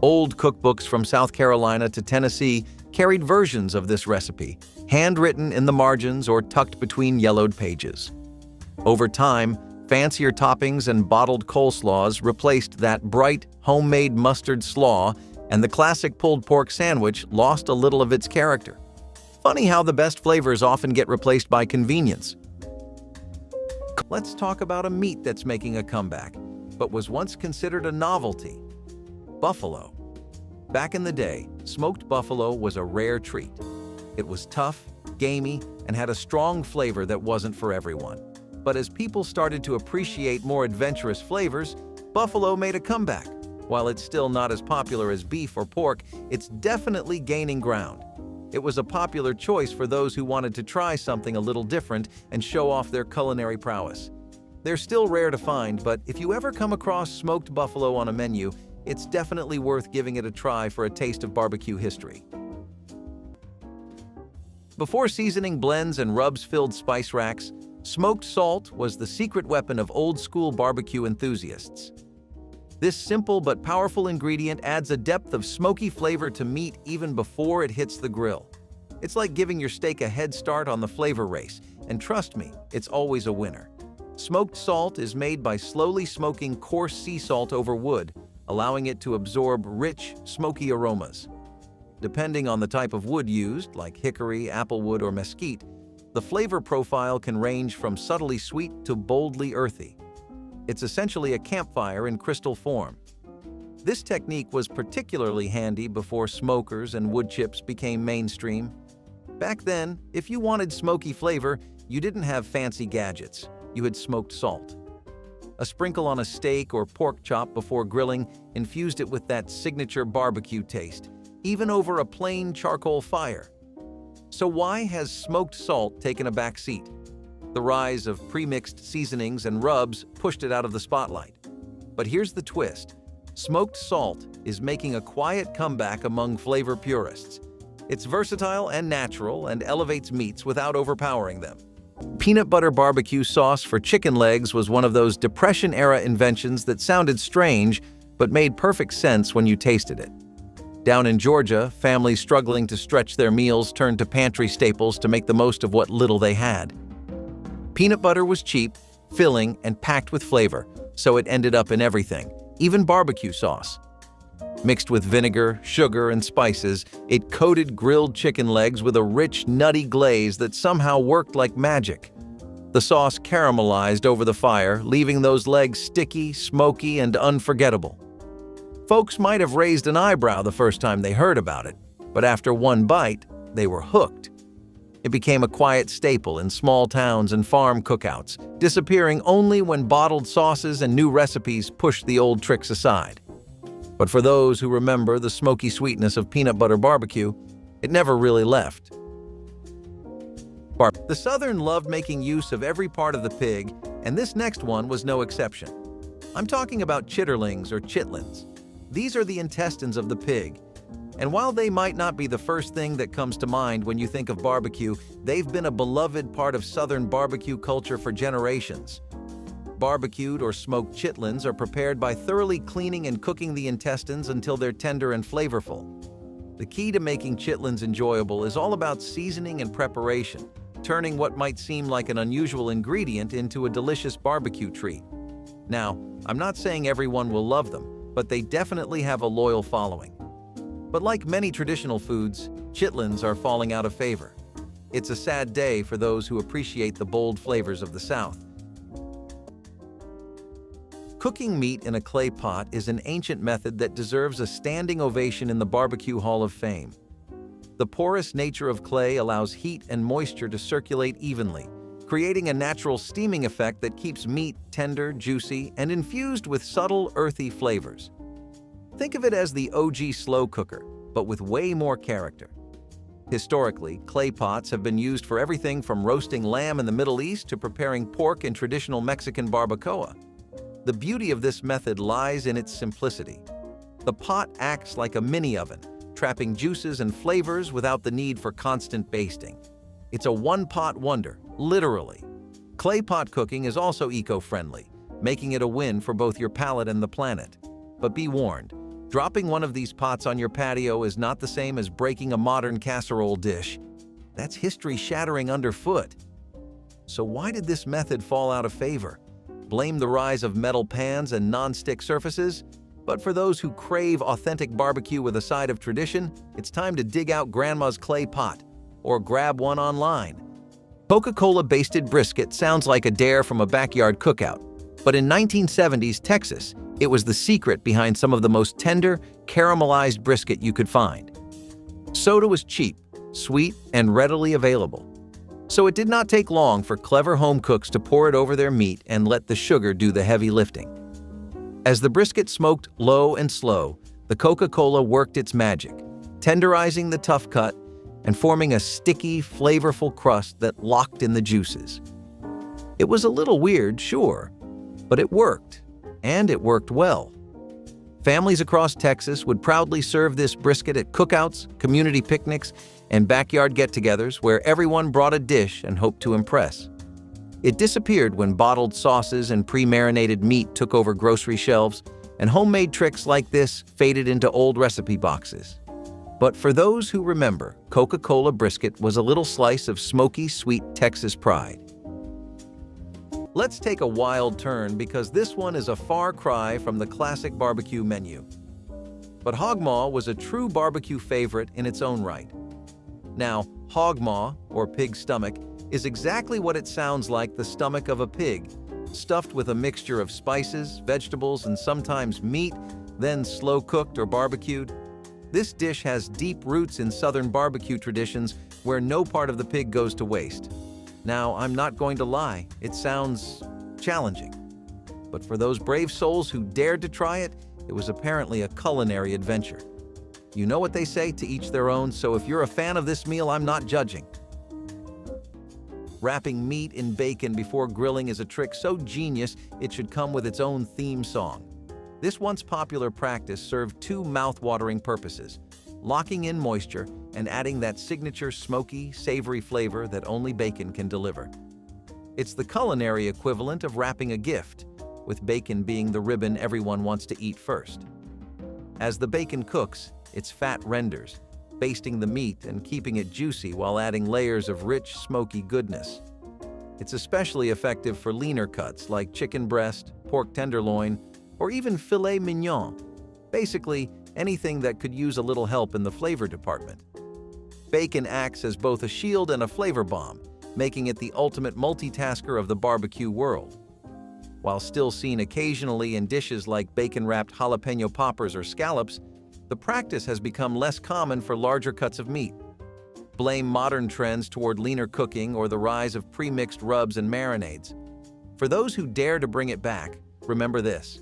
Old cookbooks from South Carolina to Tennessee carried versions of this recipe, handwritten in the margins or tucked between yellowed pages. Over time, fancier toppings and bottled coleslaws replaced that bright, homemade mustard slaw, and the classic pulled pork sandwich lost a little of its character. Funny how the best flavors often get replaced by convenience. Let's talk about a meat that's making a comeback, but was once considered a novelty: buffalo. Back in the day, smoked buffalo was a rare treat. It was tough, gamey, and had a strong flavor that wasn't for everyone. But as people started to appreciate more adventurous flavors, buffalo made a comeback. While it's still not as popular as beef or pork, it's definitely gaining ground. It was a popular choice for those who wanted to try something a little different and show off their culinary prowess. They're still rare to find, but if you ever come across smoked buffalo on a menu, it's definitely worth giving it a try for a taste of barbecue history. Before seasoning blends and rubs-filled spice racks, smoked salt was the secret weapon of old-school barbecue enthusiasts. This simple but powerful ingredient adds a depth of smoky flavor to meat even before it hits the grill. It's like giving your steak a head start on the flavor race, and trust me, it's always a winner. Smoked salt is made by slowly smoking coarse sea salt over wood, allowing it to absorb rich, smoky aromas. Depending on the type of wood used, like hickory, applewood, or mesquite, the flavor profile can range from subtly sweet to boldly earthy. It's essentially a campfire in crystal form. This technique was particularly handy before smokers and wood chips became mainstream. Back then, if you wanted smoky flavor, you didn't have fancy gadgets. You had smoked salt. A sprinkle on a steak or pork chop before grilling infused it with that signature barbecue taste, even over a plain charcoal fire. So why has smoked salt taken a back seat? The rise of pre-mixed seasonings and rubs pushed it out of the spotlight. But here's the twist. Smoked salt is making a quiet comeback among flavor purists. It's versatile and natural and elevates meats without overpowering them. Peanut butter barbecue sauce for chicken legs was one of those Depression-era inventions that sounded strange but made perfect sense when you tasted it. Down in Georgia, families struggling to stretch their meals turned to pantry staples to make the most of what little they had. Peanut butter was cheap, filling, and packed with flavor, so it ended up in everything, even barbecue sauce. Mixed with vinegar, sugar, and spices, it coated grilled chicken legs with a rich, nutty glaze that somehow worked like magic. The sauce caramelized over the fire, leaving those legs sticky, smoky, and unforgettable. Folks might have raised an eyebrow the first time they heard about it, but after one bite, they were hooked. It became a quiet staple in small towns and farm cookouts, disappearing only when bottled sauces and new recipes pushed the old tricks aside. But for those who remember the smoky sweetness of peanut butter barbecue, it never really left. The Southern loved making use of every part of the pig, and this next one was no exception. I'm talking about chitterlings or chitlins. These are the intestines of the pig. And while they might not be the first thing that comes to mind when you think of barbecue, they've been a beloved part of Southern barbecue culture for generations. Barbecued or smoked chitlins are prepared by thoroughly cleaning and cooking the intestines until they're tender and flavorful. The key to making chitlins enjoyable is all about seasoning and preparation, turning what might seem like an unusual ingredient into a delicious barbecue treat. Now, I'm not saying everyone will love them, but they definitely have a loyal following. But like many traditional foods, chitlins are falling out of favor. It's a sad day for those who appreciate the bold flavors of the South. Cooking meat in a clay pot is an ancient method that deserves a standing ovation in the Barbecue Hall of Fame. The porous nature of clay allows heat and moisture to circulate evenly, creating a natural steaming effect that keeps meat tender, juicy, and infused with subtle, earthy flavors. Think of it as the OG slow cooker, but with way more character. Historically, clay pots have been used for everything from roasting lamb in the Middle East to preparing pork in traditional Mexican barbacoa. The beauty of this method lies in its simplicity. The pot acts like a mini oven, trapping juices and flavors without the need for constant basting. It's a one-pot wonder, literally. Clay pot cooking is also eco-friendly, making it a win for both your palate and the planet. But be warned, dropping one of these pots on your patio is not the same as breaking a modern casserole dish. That's history shattering underfoot. So why did this method fall out of favor? Blame the rise of metal pans and non-stick surfaces? But for those who crave authentic barbecue with a side of tradition, it's time to dig out Grandma's clay pot, or grab one online. Coca-Cola basted brisket sounds like a dare from a backyard cookout, but in 1970s Texas, it was the secret behind some of the most tender, caramelized brisket you could find. Soda was cheap, sweet, and readily available. So it did not take long for clever home cooks to pour it over their meat and let the sugar do the heavy lifting. As the brisket smoked low and slow, the Coca-Cola worked its magic, tenderizing the tough cut and forming a sticky, flavorful crust that locked in the juices. It was a little weird, sure, but it worked, and it worked well. Families across Texas would proudly serve this brisket at cookouts, community picnics, and backyard get-togethers where everyone brought a dish and hoped to impress. It disappeared when bottled sauces and pre-marinated meat took over grocery shelves, and homemade tricks like this faded into old recipe boxes. But for those who remember, Coca-Cola brisket was a little slice of smoky, sweet Texas pride. Let's take a wild turn because this one is a far cry from the classic barbecue menu. But hog maw was a true barbecue favorite in its own right. Now, hog maw, or pig stomach, is exactly what it sounds like: the stomach of a pig, stuffed with a mixture of spices, vegetables, and sometimes meat, then slow-cooked or barbecued. This dish has deep roots in Southern barbecue traditions where no part of the pig goes to waste. Now, I'm not going to lie, it sounds challenging. But for those brave souls who dared to try it, it was apparently a culinary adventure. You know what they say, to each their own, so if you're a fan of this meal, I'm not judging. Wrapping meat in bacon before grilling is a trick so genius it should come with its own theme song. This once popular practice served two mouth-watering purposes: locking in moisture and adding that signature smoky, savory flavor that only bacon can deliver. It's the culinary equivalent of wrapping a gift, with bacon being the ribbon everyone wants to eat first. As the bacon cooks, its fat renders, basting the meat and keeping it juicy while adding layers of rich, smoky goodness. It's especially effective for leaner cuts like chicken breast, pork tenderloin, or even filet mignon. Basically, anything that could use a little help in the flavor department. Bacon acts as both a shield and a flavor bomb, making it the ultimate multitasker of the barbecue world. While still seen occasionally in dishes like bacon-wrapped jalapeno poppers or scallops, the practice has become less common for larger cuts of meat. Blame modern trends toward leaner cooking or the rise of pre-mixed rubs and marinades. For those who dare to bring it back, remember this.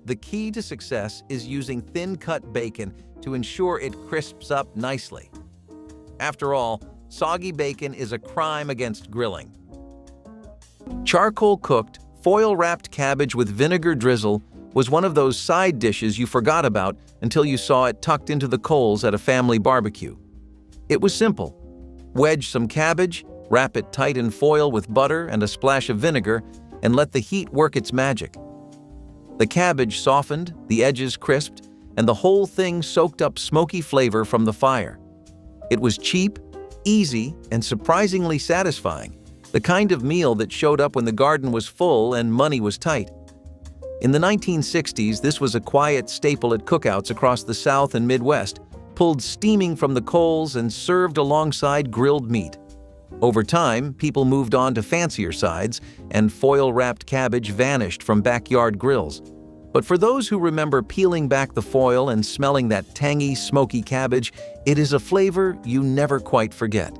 The key to success is using thin-cut bacon to ensure it crisps up nicely. After all, soggy bacon is a crime against grilling. Charcoal-cooked, foil-wrapped cabbage with vinegar drizzle was one of those side dishes you forgot about until you saw it tucked into the coals at a family barbecue. It was simple. Wedge some cabbage, wrap it tight in foil with butter and a splash of vinegar, and let the heat work its magic. The cabbage softened, the edges crisped, and the whole thing soaked up smoky flavor from the fire. It was cheap, easy, and surprisingly satisfying, the kind of meal that showed up when the garden was full and money was tight. In the 1960s, this was a quiet staple at cookouts across the South and Midwest, pulled steaming from the coals and served alongside grilled meat. Over time, people moved on to fancier sides, and foil-wrapped cabbage vanished from backyard grills. But for those who remember peeling back the foil and smelling that tangy, smoky cabbage, it is a flavor you never quite forget.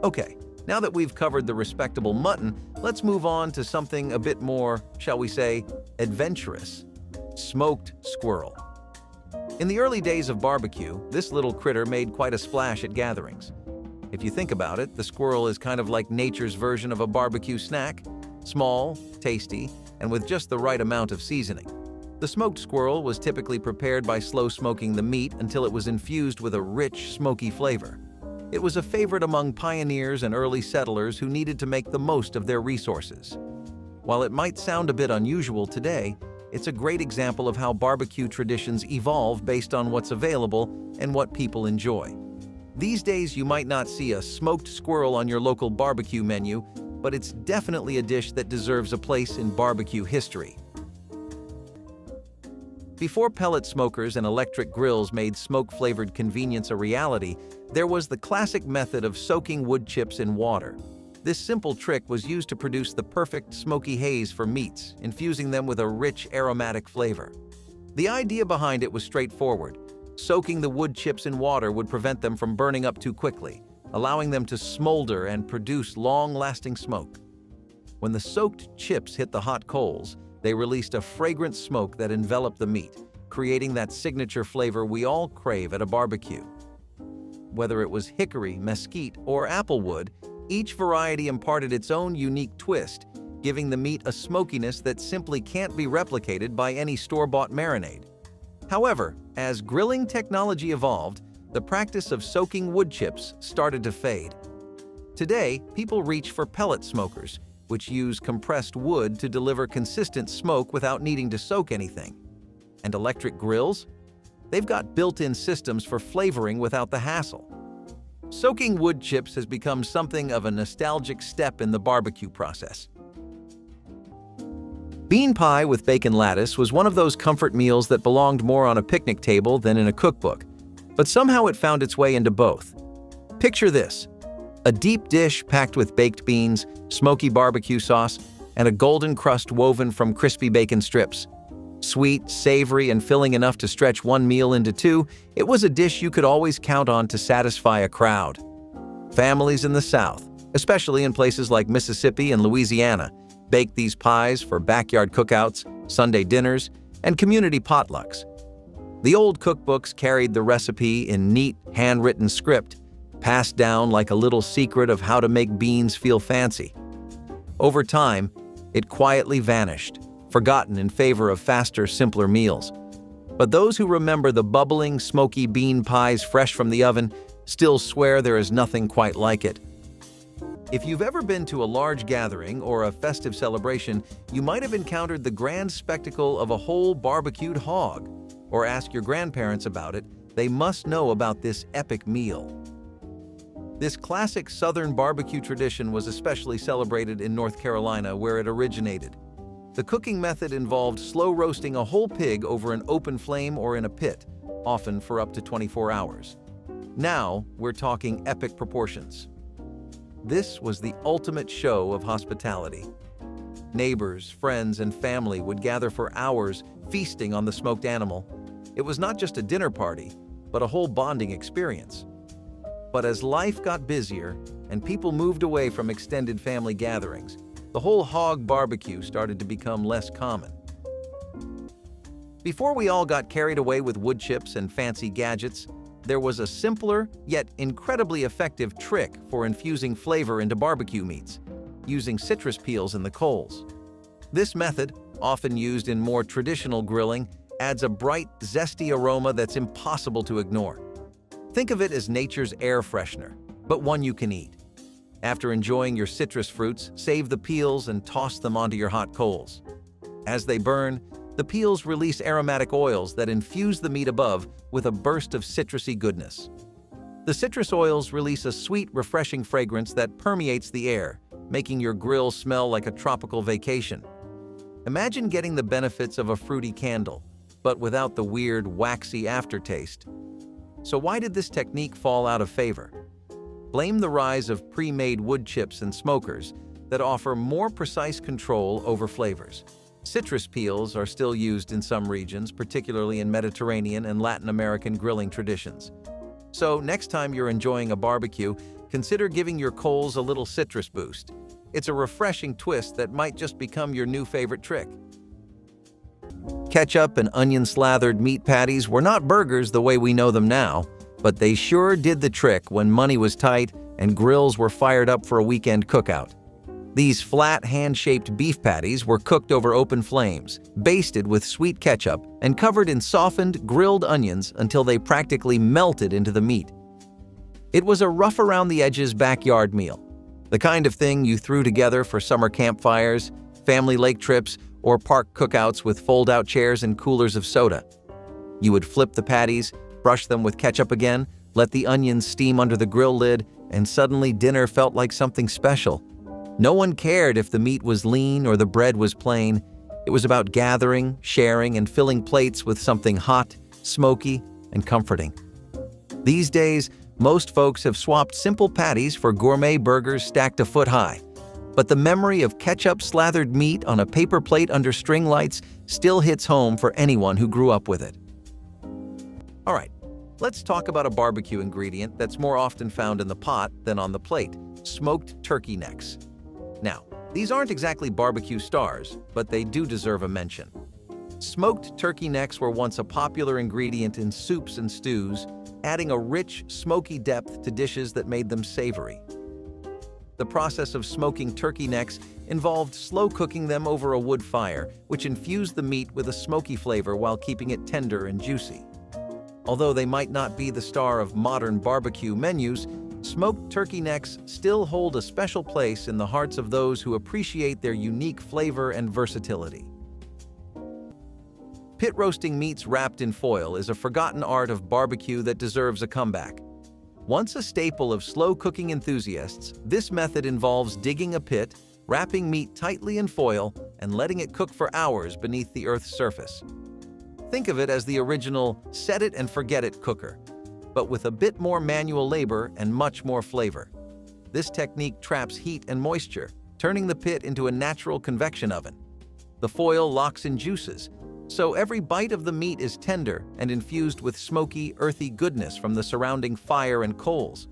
Okay, now that we've covered the respectable mutton, let's move on to something a bit more, shall we say, adventurous: smoked squirrel. In the early days of barbecue, this little critter made quite a splash at gatherings. If you think about it, the squirrel is kind of like nature's version of a barbecue snack: small, tasty, and with just the right amount of seasoning. The smoked squirrel was typically prepared by slow smoking the meat until it was infused with a rich, smoky flavor. It was a favorite among pioneers and early settlers who needed to make the most of their resources. While it might sound a bit unusual today, it's a great example of how barbecue traditions evolve based on what's available and what people enjoy. These days, you might not see a smoked squirrel on your local barbecue menu, but it's definitely a dish that deserves a place in barbecue history. Before pellet smokers and electric grills made smoke-flavored convenience a reality, there was the classic method of soaking wood chips in water. This simple trick was used to produce the perfect smoky haze for meats, infusing them with a rich, aromatic flavor. The idea behind it was straightforward. Soaking the wood chips in water would prevent them from burning up too quickly, allowing them to smolder and produce long-lasting smoke. When the soaked chips hit the hot coals, they released a fragrant smoke that enveloped the meat, creating that signature flavor we all crave at a barbecue. Whether it was hickory, mesquite, or applewood, each variety imparted its own unique twist, giving the meat a smokiness that simply can't be replicated by any store-bought marinade. However, as grilling technology evolved, the practice of soaking wood chips started to fade. Today, people reach for pellet smokers, which use compressed wood to deliver consistent smoke without needing to soak anything. And electric grills? They've got built-in systems for flavoring without the hassle. Soaking wood chips has become something of a nostalgic step in the barbecue process. Bean pie with bacon lattice was one of those comfort meals that belonged more on a picnic table than in a cookbook, but somehow it found its way into both. Picture this: a deep dish packed with baked beans, smoky barbecue sauce, and a golden crust woven from crispy bacon strips. Sweet, savory, and filling enough to stretch one meal into two, it was a dish you could always count on to satisfy a crowd. Families in the South, especially in places like Mississippi and Louisiana, baked these pies for backyard cookouts, Sunday dinners, and community potlucks. The old cookbooks carried the recipe in neat, handwritten script, passed down like a little secret of how to make beans feel fancy. Over time, it quietly vanished, forgotten in favor of faster, simpler meals. But those who remember the bubbling, smoky bean pies fresh from the oven still swear there is nothing quite like it. If you've ever been to a large gathering or a festive celebration, you might have encountered the grand spectacle of a whole barbecued hog. Or ask your grandparents about it, they must know about this epic meal. This classic Southern barbecue tradition was especially celebrated in North Carolina, where it originated. The cooking method involved slow roasting a whole pig over an open flame or in a pit, often for up to 24 hours. Now, we're talking epic proportions. This was the ultimate show of hospitality. Neighbors, friends, and family would gather for hours, feasting on the smoked animal. It was not just a dinner party, but a whole bonding experience. But as life got busier and people moved away from extended family gatherings, the whole hog barbecue started to become less common. Before we all got carried away with wood chips and fancy gadgets, there was a simpler yet incredibly effective trick for infusing flavor into barbecue meats, using citrus peels in the coals. This method, often used in more traditional grilling, adds a bright, zesty aroma that's impossible to ignore. Think of it as nature's air freshener, but one you can eat. After enjoying your citrus fruits, save the peels and toss them onto your hot coals. As they burn, the peels release aromatic oils that infuse the meat above with a burst of citrusy goodness. The citrus oils release a sweet, refreshing fragrance that permeates the air, making your grill smell like a tropical vacation. Imagine getting the benefits of a fruity candle, but without the weird, waxy aftertaste. So why did this technique fall out of favor? Blame the rise of pre-made wood chips and smokers that offer more precise control over flavors. Citrus peels are still used in some regions, particularly in Mediterranean and Latin American grilling traditions. So next time you're enjoying a barbecue, consider giving your coals a little citrus boost. It's a refreshing twist that might just become your new favorite trick. Ketchup and onion-slathered meat patties were not burgers the way we know them now, but they sure did the trick when money was tight and grills were fired up for a weekend cookout. These flat, hand-shaped beef patties were cooked over open flames, basted with sweet ketchup, and covered in softened, grilled onions until they practically melted into the meat. It was a rough-around-the-edges backyard meal, the kind of thing you threw together for summer campfires, family lake trips, or park cookouts with fold-out chairs and coolers of soda. You would flip the patties, brush them with ketchup again, let the onions steam under the grill lid, and suddenly dinner felt like something special. No one cared if the meat was lean or the bread was plain. It was about gathering, sharing, and filling plates with something hot, smoky, and comforting. These days, most folks have swapped simple patties for gourmet burgers stacked a foot high. But the memory of ketchup-slathered meat on a paper plate under string lights still hits home for anyone who grew up with it. All right, let's talk about a barbecue ingredient that's more often found in the pot than on the plate: smoked turkey necks. Now, these aren't exactly barbecue stars, but they do deserve a mention. Smoked turkey necks were once a popular ingredient in soups and stews, adding a rich, smoky depth to dishes that made them savory. The process of smoking turkey necks involved slow cooking them over a wood fire, which infused the meat with a smoky flavor while keeping it tender and juicy. Although they might not be the star of modern barbecue menus, smoked turkey necks still hold a special place in the hearts of those who appreciate their unique flavor and versatility. Pit roasting meats wrapped in foil is a forgotten art of barbecue that deserves a comeback. Once a staple of slow-cooking enthusiasts, this method involves digging a pit, wrapping meat tightly in foil, and letting it cook for hours beneath the Earth's surface. Think of it as the original set-it-and-forget-it cooker, but with a bit more manual labor and much more flavor. This technique traps heat and moisture, turning the pit into a natural convection oven. The foil locks in juices, so every bite of the meat is tender and infused with smoky, earthy goodness from the surrounding fire and coals.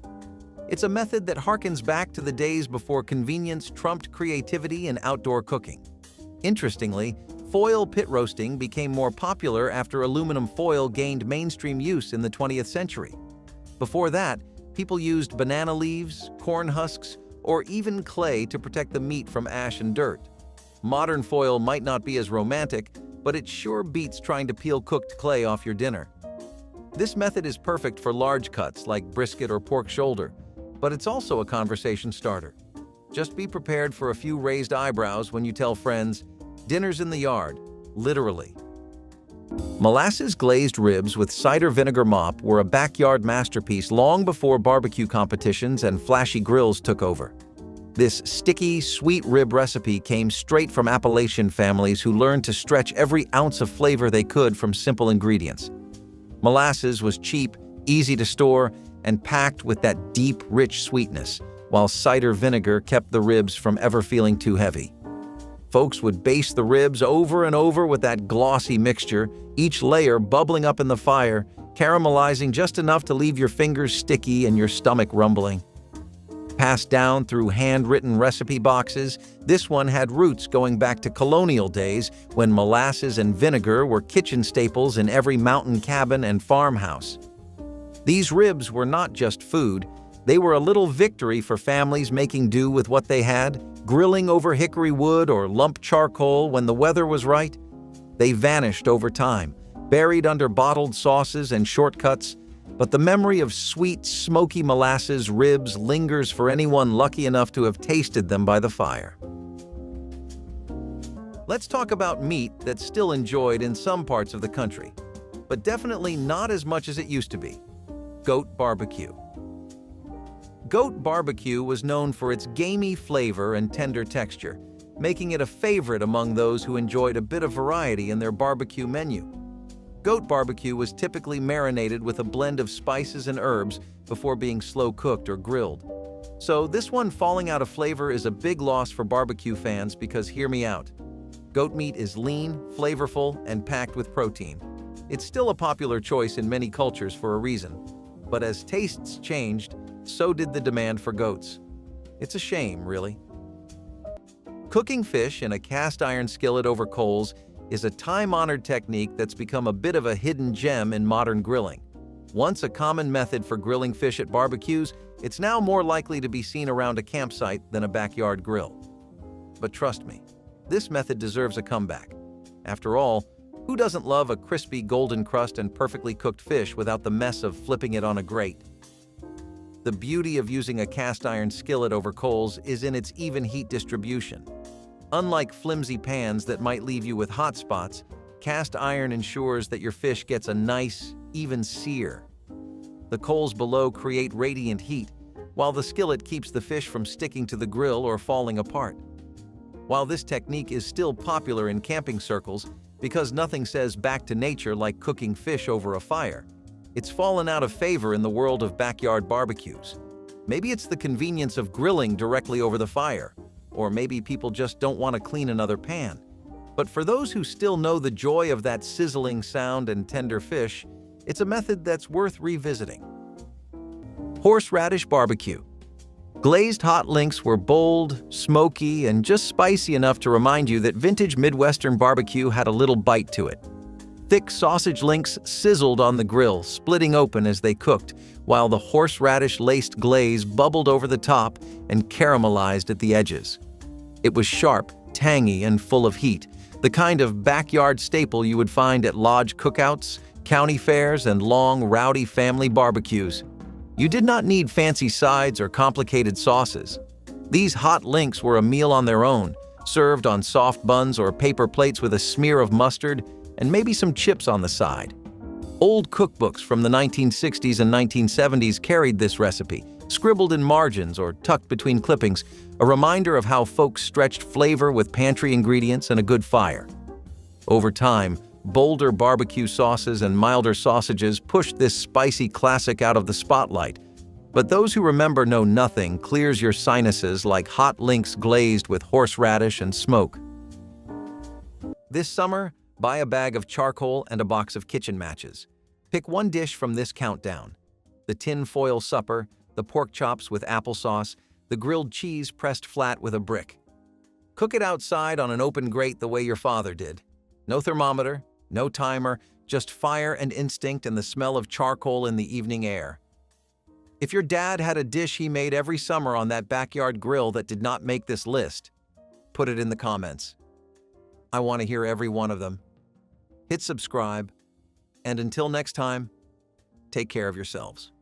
It's a method that harkens back to the days before convenience trumped creativity in outdoor cooking. Interestingly, foil pit roasting became more popular after aluminum foil gained mainstream use in the 20th century. Before that, people used banana leaves, corn husks, or even clay to protect the meat from ash and dirt. Modern foil might not be as romantic, but it sure beats trying to peel cooked clay off your dinner. This method is perfect for large cuts like brisket or pork shoulder, but it's also a conversation starter. Just be prepared for a few raised eyebrows when you tell friends, "Dinner's in the yard," literally. Molasses glazed ribs with cider vinegar mop were a backyard masterpiece long before barbecue competitions and flashy grills took over. This sticky, sweet rib recipe came straight from Appalachian families who learned to stretch every ounce of flavor they could from simple ingredients. Molasses was cheap, easy to store, and packed with that deep, rich sweetness, while cider vinegar kept the ribs from ever feeling too heavy. Folks would baste the ribs over and over with that glossy mixture, each layer bubbling up in the fire, caramelizing just enough to leave your fingers sticky and your stomach rumbling. Passed down through handwritten recipe boxes, this one had roots going back to colonial days when molasses and vinegar were kitchen staples in every mountain cabin and farmhouse. These ribs were not just food, they were a little victory for families making do with what they had, grilling over hickory wood or lump charcoal when the weather was right. They vanished over time, buried under bottled sauces and shortcuts, but the memory of sweet, smoky molasses ribs lingers for anyone lucky enough to have tasted them by the fire. Let's talk about meat that's still enjoyed in some parts of the country, but definitely not as much as it used to be: goat barbecue. Goat barbecue was known for its gamey flavor and tender texture, making it a favorite among those who enjoyed a bit of variety in their barbecue menu. Goat barbecue was typically marinated with a blend of spices and herbs before being slow-cooked or grilled. So this one falling out of flavor is a big loss for barbecue fans because, hear me out, goat meat is lean, flavorful, and packed with protein. It's still a popular choice in many cultures for a reason, but as tastes changed, so did the demand for goats. It's a shame, really. Cooking fish in a cast iron skillet over coals is a time-honored technique that's become a bit of a hidden gem in modern grilling. Once a common method for grilling fish at barbecues, it's now more likely to be seen around a campsite than a backyard grill. But trust me, this method deserves a comeback. After all, who doesn't love a crispy golden crust and perfectly cooked fish without the mess of flipping it on a grate? The beauty of using a cast iron skillet over coals is in its even heat distribution. Unlike flimsy pans that might leave you with hot spots, cast iron ensures that your fish gets a nice, even sear. The coals below create radiant heat, while the skillet keeps the fish from sticking to the grill or falling apart. While this technique is still popular in camping circles because nothing says back to nature like cooking fish over a fire, it's fallen out of favor in the world of backyard barbecues. Maybe it's the convenience of grilling directly over the fire, or maybe people just don't want to clean another pan. But for those who still know the joy of that sizzling sound and tender fish, it's a method that's worth revisiting. Horseradish barbecue. Glazed hot links were bold, smoky, and just spicy enough to remind you that vintage Midwestern barbecue had a little bite to it. Thick sausage links sizzled on the grill, splitting open as they cooked, while the horseradish-laced glaze bubbled over the top and caramelized at the edges. It was sharp, tangy, and full of heat, the kind of backyard staple you would find at lodge cookouts, county fairs, and long, rowdy family barbecues. You did not need fancy sides or complicated sauces. These hot links were a meal on their own, served on soft buns or paper plates with a smear of mustard and maybe some chips on the side. Old cookbooks from the 1960s and 1970s carried this recipe, scribbled in margins or tucked between clippings, a reminder of how folks stretched flavor with pantry ingredients and a good fire. Over time, bolder barbecue sauces and milder sausages pushed this spicy classic out of the spotlight. But those who remember know nothing clears your sinuses like hot links glazed with horseradish and smoke. This summer, buy a bag of charcoal and a box of kitchen matches. Pick one dish from this countdown: the tin foil supper, the pork chops with applesauce, the grilled cheese pressed flat with a brick. Cook it outside on an open grate the way your father did. No thermometer, no timer, just fire and instinct and the smell of charcoal in the evening air. If your dad had a dish he made every summer on that backyard grill that did not make this list, put it in the comments. I want to hear every one of them. Hit subscribe, and until next time, take care of yourselves.